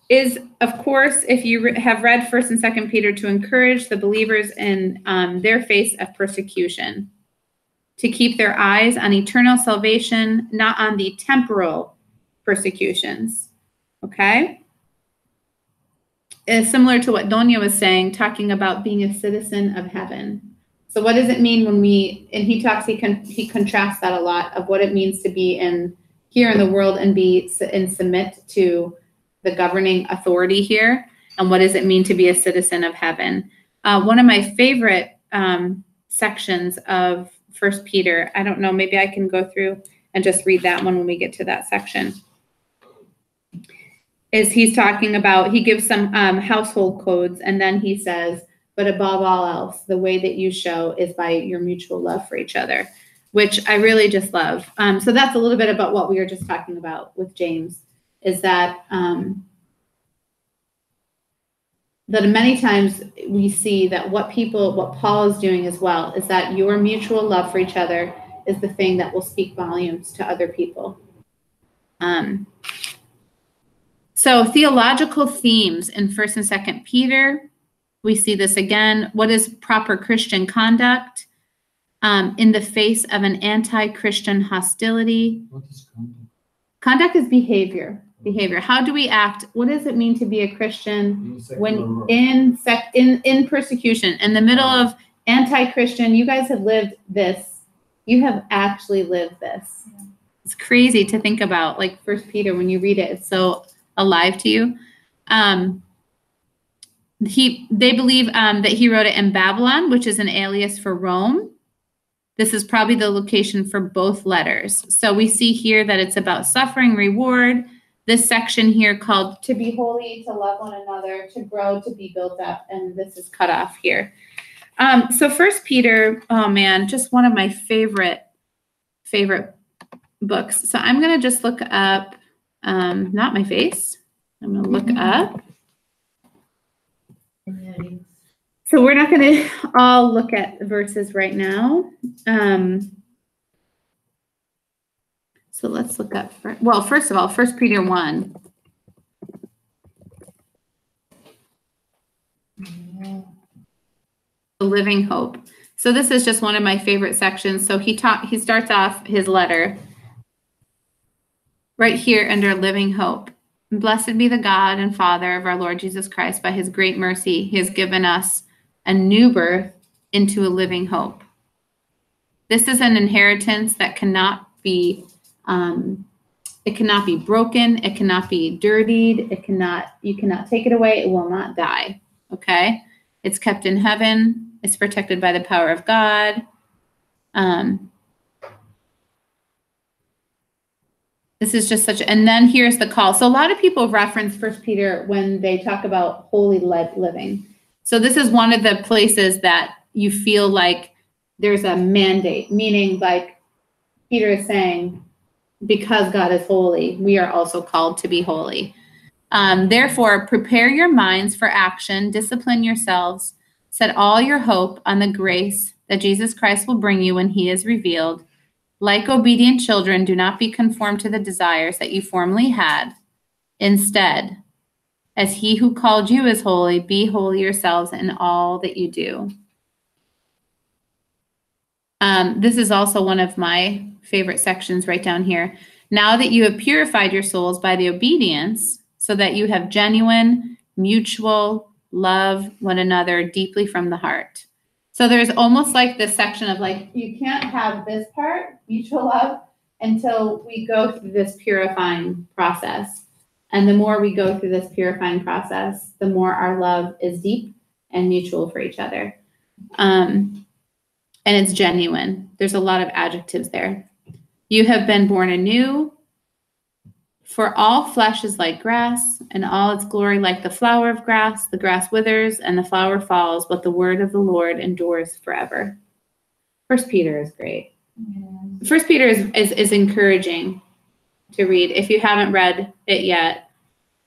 Is, of course, if you have read 1 and 2 Peter, to encourage the believers in their face of persecution, to keep their eyes on eternal salvation, not on the temporal persecutions. Okay? It's similar to what Donia was saying, talking about being a citizen of heaven. So what does it mean when he contrasts that a lot of what it means to be here in the world and submit to the governing authority here, and what does it mean to be a citizen of heaven? One of my favorite sections of 1 Peter, I don't know, maybe I can go through and just read that one when we get to that section, is he's talking about, he gives some household codes, and then he says, but above all else, the way that you show is by your mutual love for each other, which I really just love. So that's a little bit about what we were just talking about with James, is that that many times we see that what Paul is doing as well is that your mutual love for each other is the thing that will speak volumes to other people. So theological themes in 1 and 2 Peter, we see this again. What is proper Christian conduct in the face of an anti-Christian hostility? What is conduct? Conduct is behavior. Behavior. How do we act? What does it mean to be a Christian when in persecution, in the middle of anti-Christian? You guys have lived this. You have actually lived this. Yeah. It's crazy to think about. Like 1 Peter, when you read it, it's so alive to you. They believe that he wrote it in Babylon, which is an alias for Rome. This is probably the location for both letters. So we see here that it's about suffering, reward. This section here called to be holy, to love one another, to grow, to be built up, and this is cut off here. So 1 Peter, oh man, just one of my favorite books. So I'm gonna just look up, not my face. I'm gonna look up. So we're not gonna all look at verses right now. So let's look up, first of all, 1 Peter 1. The living hope. So this is just one of my favorite sections. So he starts off his letter right here under living hope. Blessed be the God and Father of our Lord Jesus Christ. By his great mercy, he has given us a new birth into a living hope. This is an inheritance that cannot be it cannot be broken. It cannot be dirtied. You cannot take it away. It will not die. Okay. It's kept in heaven. It's protected by the power of God. This is just and then here's the call. So a lot of people reference 1 Peter when they talk about holy living. So this is one of the places that you feel like there's a mandate, meaning like Peter is saying, because God is holy, we are also called to be holy. Therefore, prepare your minds for action, discipline yourselves, set all your hope on the grace that Jesus Christ will bring you when he is revealed. Like obedient children, do not be conformed to the desires that you formerly had. Instead, as he who called you is holy, be holy yourselves in all that you do. This is also one of my favorite sections right down here. Now that you have purified your souls by the obedience, so that you have genuine, mutual love one another deeply from the heart. So there's almost like this section of like, you can't have this part, mutual love, until we go through this purifying process. And the more we go through this purifying process, the more our love is deep and mutual for each other. And it's genuine. There's a lot of adjectives there. You have been born anew. For all flesh is like grass, and all its glory like the flower of grass. The grass withers, and the flower falls, but the word of the Lord endures forever. 1 Peter is great. 1 Peter is encouraging to read. If you haven't read it yet,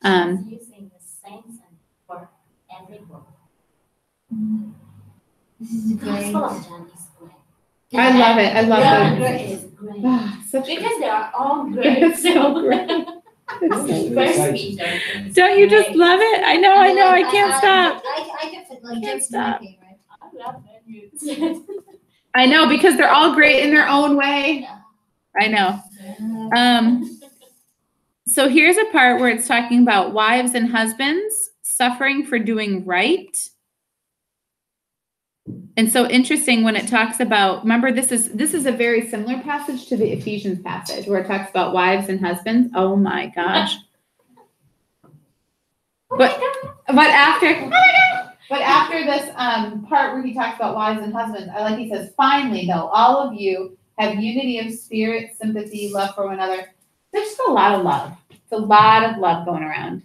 using the same sentence for every book. This is The great. Gospel of John is great. I love it. I love John it. is great. Such Because they are all great. It's so great. First Peter. is Don't you just great. love it? I know, I can't stop. I can fit like Can't James stop. my favorite. I love when you said. I know, because they're all great in their own way. I know. So here's a part where it's talking about wives and husbands suffering for doing right. And so interesting when it talks about, remember, this is a very similar passage to the Ephesians passage where it talks about wives and husbands. Oh my gosh. But after this part where he talks about wives and husbands, I like he says, finally though, all of you have unity of spirit, sympathy, love for one another. There's just a lot of love. It's a lot of love going around.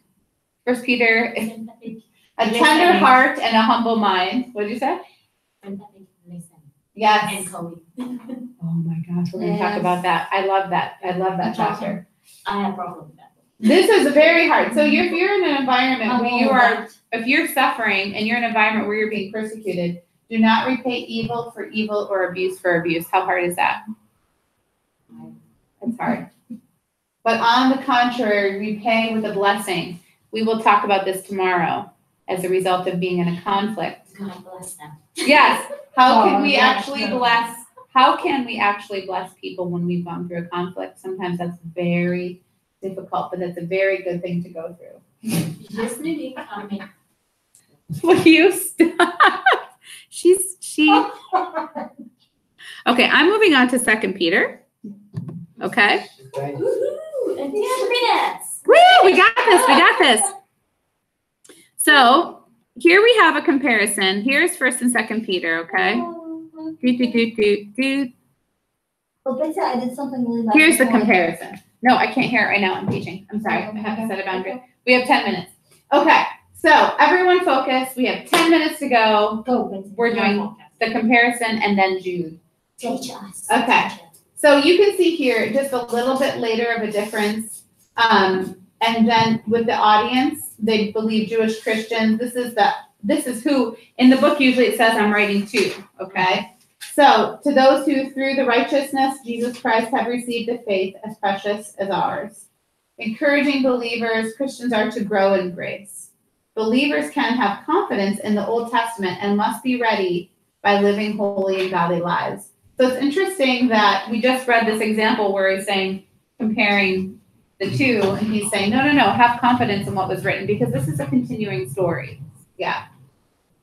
1 Peter, a tender heart and a humble mind. What did you say? Yes. And Chloe. Oh my gosh, we're going to talk about that. I love that. I love that chapter. I have a problem with that. This is very hard. So if you're in an environment where if you're suffering and you're in an environment where you're being persecuted, do not repay evil for evil or abuse for abuse. How hard is that? It's hard. But on the contrary, repay with a blessing. We will talk about this tomorrow as a result of being in a conflict. God bless them. Yes. How can we actually bless? How can we actually bless people when we've gone through a conflict? Sometimes that's very difficult, but that's a very good thing to go through. Just maybe coming. Will you stop? Okay, I'm moving on to 2 Peter. Okay. Okay. Woohoo! In 10 minutes. Woo! We got this. So here we have a comparison. Here's 1 and 2 Peter. Okay. Oh, Betsy, I did something really bad. Here's the comparison. No, I can't hear it right now. I'm teaching. I'm sorry. I have to set a boundary. We have 10 minutes. Okay. So everyone focus. We have 10 minutes to go. Go, Betsy. We're doing the comparison and then Jude. Teach us. Okay. So you can see here just a little bit later of a difference. And then with the audience, they believe Jewish Christians. This is who in the book usually it says I'm writing to. Okay. So to those who through the righteousness Jesus Christ have received a faith as precious as ours. Encouraging believers, Christians are to grow in grace. Believers can have confidence in the Old Testament and must be ready by living holy and godly lives. So it's interesting that we just read this example where he's saying, comparing the two, and he's saying, no, have confidence in what was written because this is a continuing story. Yeah.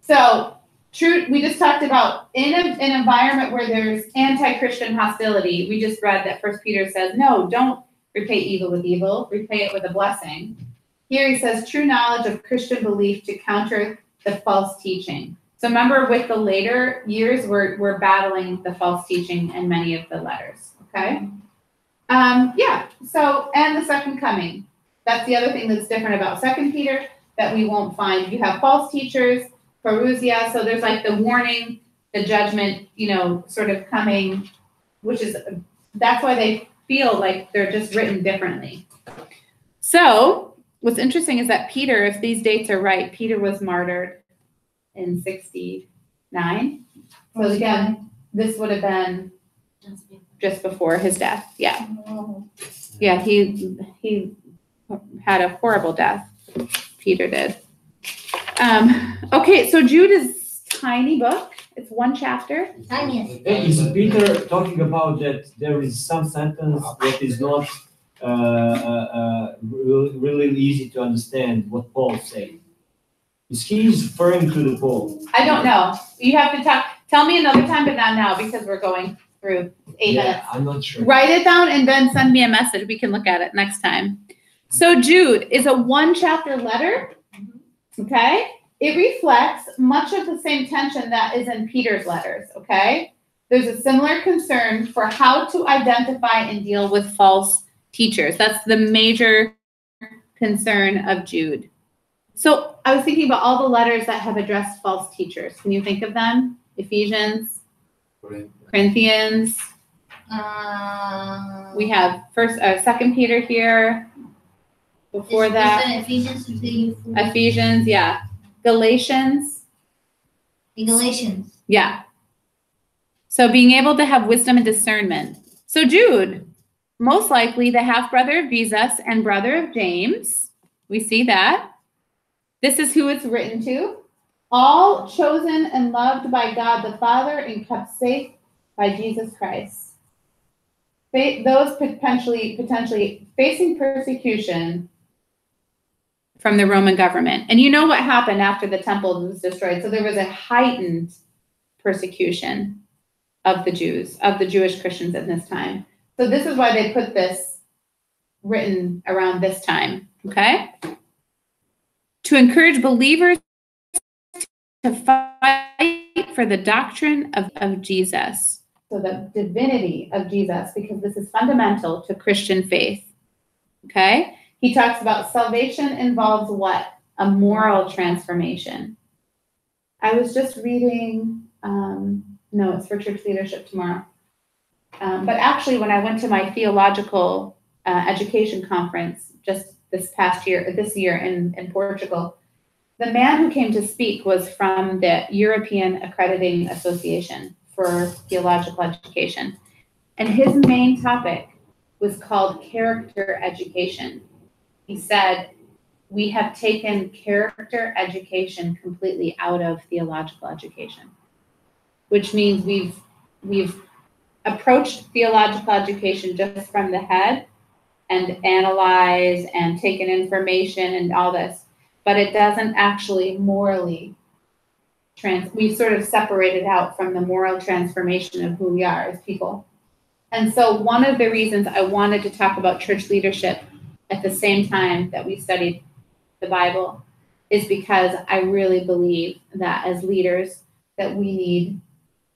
So we just talked about in an environment where there's anti-Christian hostility, we just read that 1 Peter says, no, don't repay evil with evil, repay it with a blessing. Here he says, true knowledge of Christian belief to counter the false teaching. So remember with the later years, we're battling the false teaching in many of the letters, okay? Yeah, so, and the second coming. That's the other thing that's different about 2 Peter that we won't find. You have false teachers, parousia, so there's like the warning, the judgment, sort of coming, which is, that's why they feel like they're just written differently. So, what's interesting is that Peter, if these dates are right, Peter was martyred in 69. So again, this would have been just before his death. Yeah. Yeah, he had a horrible death. Peter did. Okay, so Jude is tiny book. It's one chapter. Tiniest. Is Peter talking about that there is some sentence that is not really easy to understand what Paul said? Is he referring to the Paul? I don't know. You have to tell me another time, but not now because we're going through 8 minutes. I'm not sure. Write it down and then send me a message. We can look at it next time. So Jude is a one chapter letter. Okay. It reflects much of the same tension that is in Peter's letters. Okay. There's a similar concern for how to identify and deal with false teachers. That's the major concern of Jude. So I was thinking about all the letters that have addressed false teachers. Can you think of them? Ephesians, Corinthians. We have Second Peter here. Before that, Ephesians, yeah. Galatians. Yeah. So being able to have wisdom and discernment. So Jude, most likely the half-brother of Jesus and brother of James. We see that. This is who it's written to. All chosen and loved by God the Father and kept safe by Jesus Christ. Those potentially facing persecution from the Roman government. And you know what happened after the temple was destroyed. So there was a heightened persecution of the Jews, of the Jewish Christians at this time. So this is why they put this written around this time, okay? To encourage believers to fight for the doctrine of Jesus. So the divinity of Jesus, because this is fundamental to Christian faith, okay? He talks about salvation involves what? A moral transformation. I was just reading, no, it's for church leadership tomorrow. But actually, when I went to my theological education conference just this year in Portugal, the man who came to speak was from the European Accrediting Association for Theological Education. And his main topic was called character education. He said, we have taken character education completely out of theological education, which means we've approached theological education just from the head and analyze and taken information and all this, but it doesn't actually morally we've sort of separated out from the moral transformation of who we are as people. And so one of the reasons I wanted to talk about church leadership at the same time that we studied the Bible is because I really believe that as leaders that we need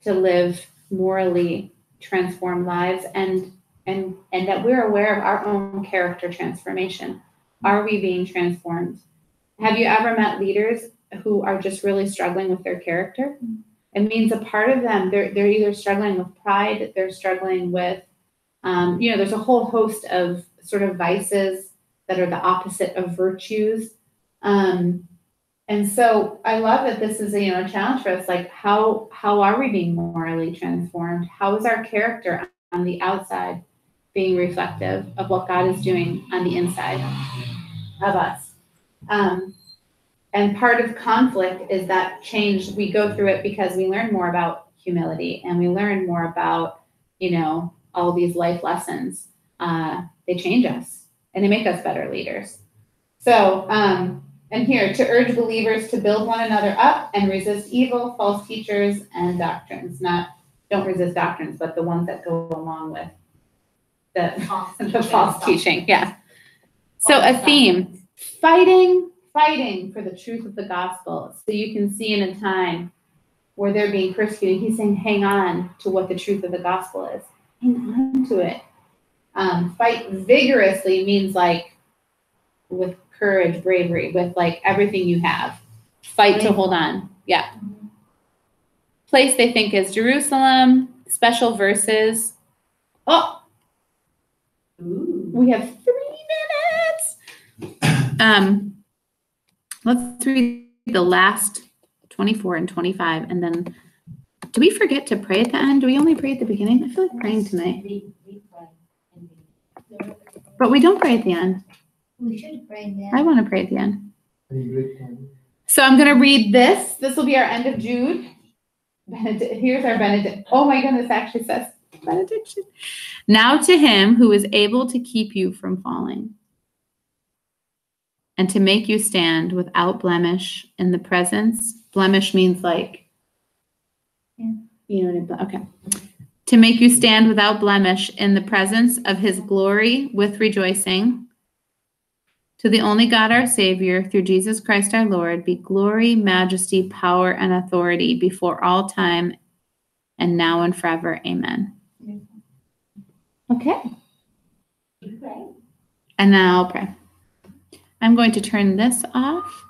to live morally transformed lives and that we're aware of our own character transformation. Are we being transformed? Have you ever met leaders who are just really struggling with their character? It means a part of them, they're either struggling with pride, they're struggling with, there's a whole host of sort of vices that are the opposite of virtues. And so I love that this is a challenge for us. Like, how are we being morally transformed? How is our character on the outside being reflective of what God is doing on the inside of us? And part of conflict is that change. We go through it because we learn more about humility and we learn more about, all these life lessons. They change us and they make us better leaders. So, and here, to urge believers to build one another up and resist evil, false teachers, and doctrines. Don't resist doctrines, but the ones that go along with the false teaching. Yeah. So a theme, fighting for the truth of the gospel. So you can see in a time where they're being persecuted, he's saying, hang on to what the truth of the gospel is. Hang on to it. Fight vigorously means like with courage, bravery, with like everything you have. Fight to hold on. Yeah. Place they think is Jerusalem. Special verses. Oh, we have 3 minutes. Let's read the last 24 and 25, and then do we forget to pray at the end? Do we only pray at the beginning? I feel like praying tonight, but we don't pray at the end. We should pray there. I want to pray at the end. Any great time. So I'm going to read this. This will be our end of Jude. Here's our benediction. Oh my goodness, actually says benediction. Now to him who is able to keep you from falling and to make you stand without blemish in the presence. Blemish means like, you know, okay. To make you stand without blemish in the presence of his glory with rejoicing. To the only God, our Savior, through Jesus Christ our Lord, be glory, majesty, power, and authority before all time and now and forever. Amen. Okay. And now I'll pray. I'm going to turn this off.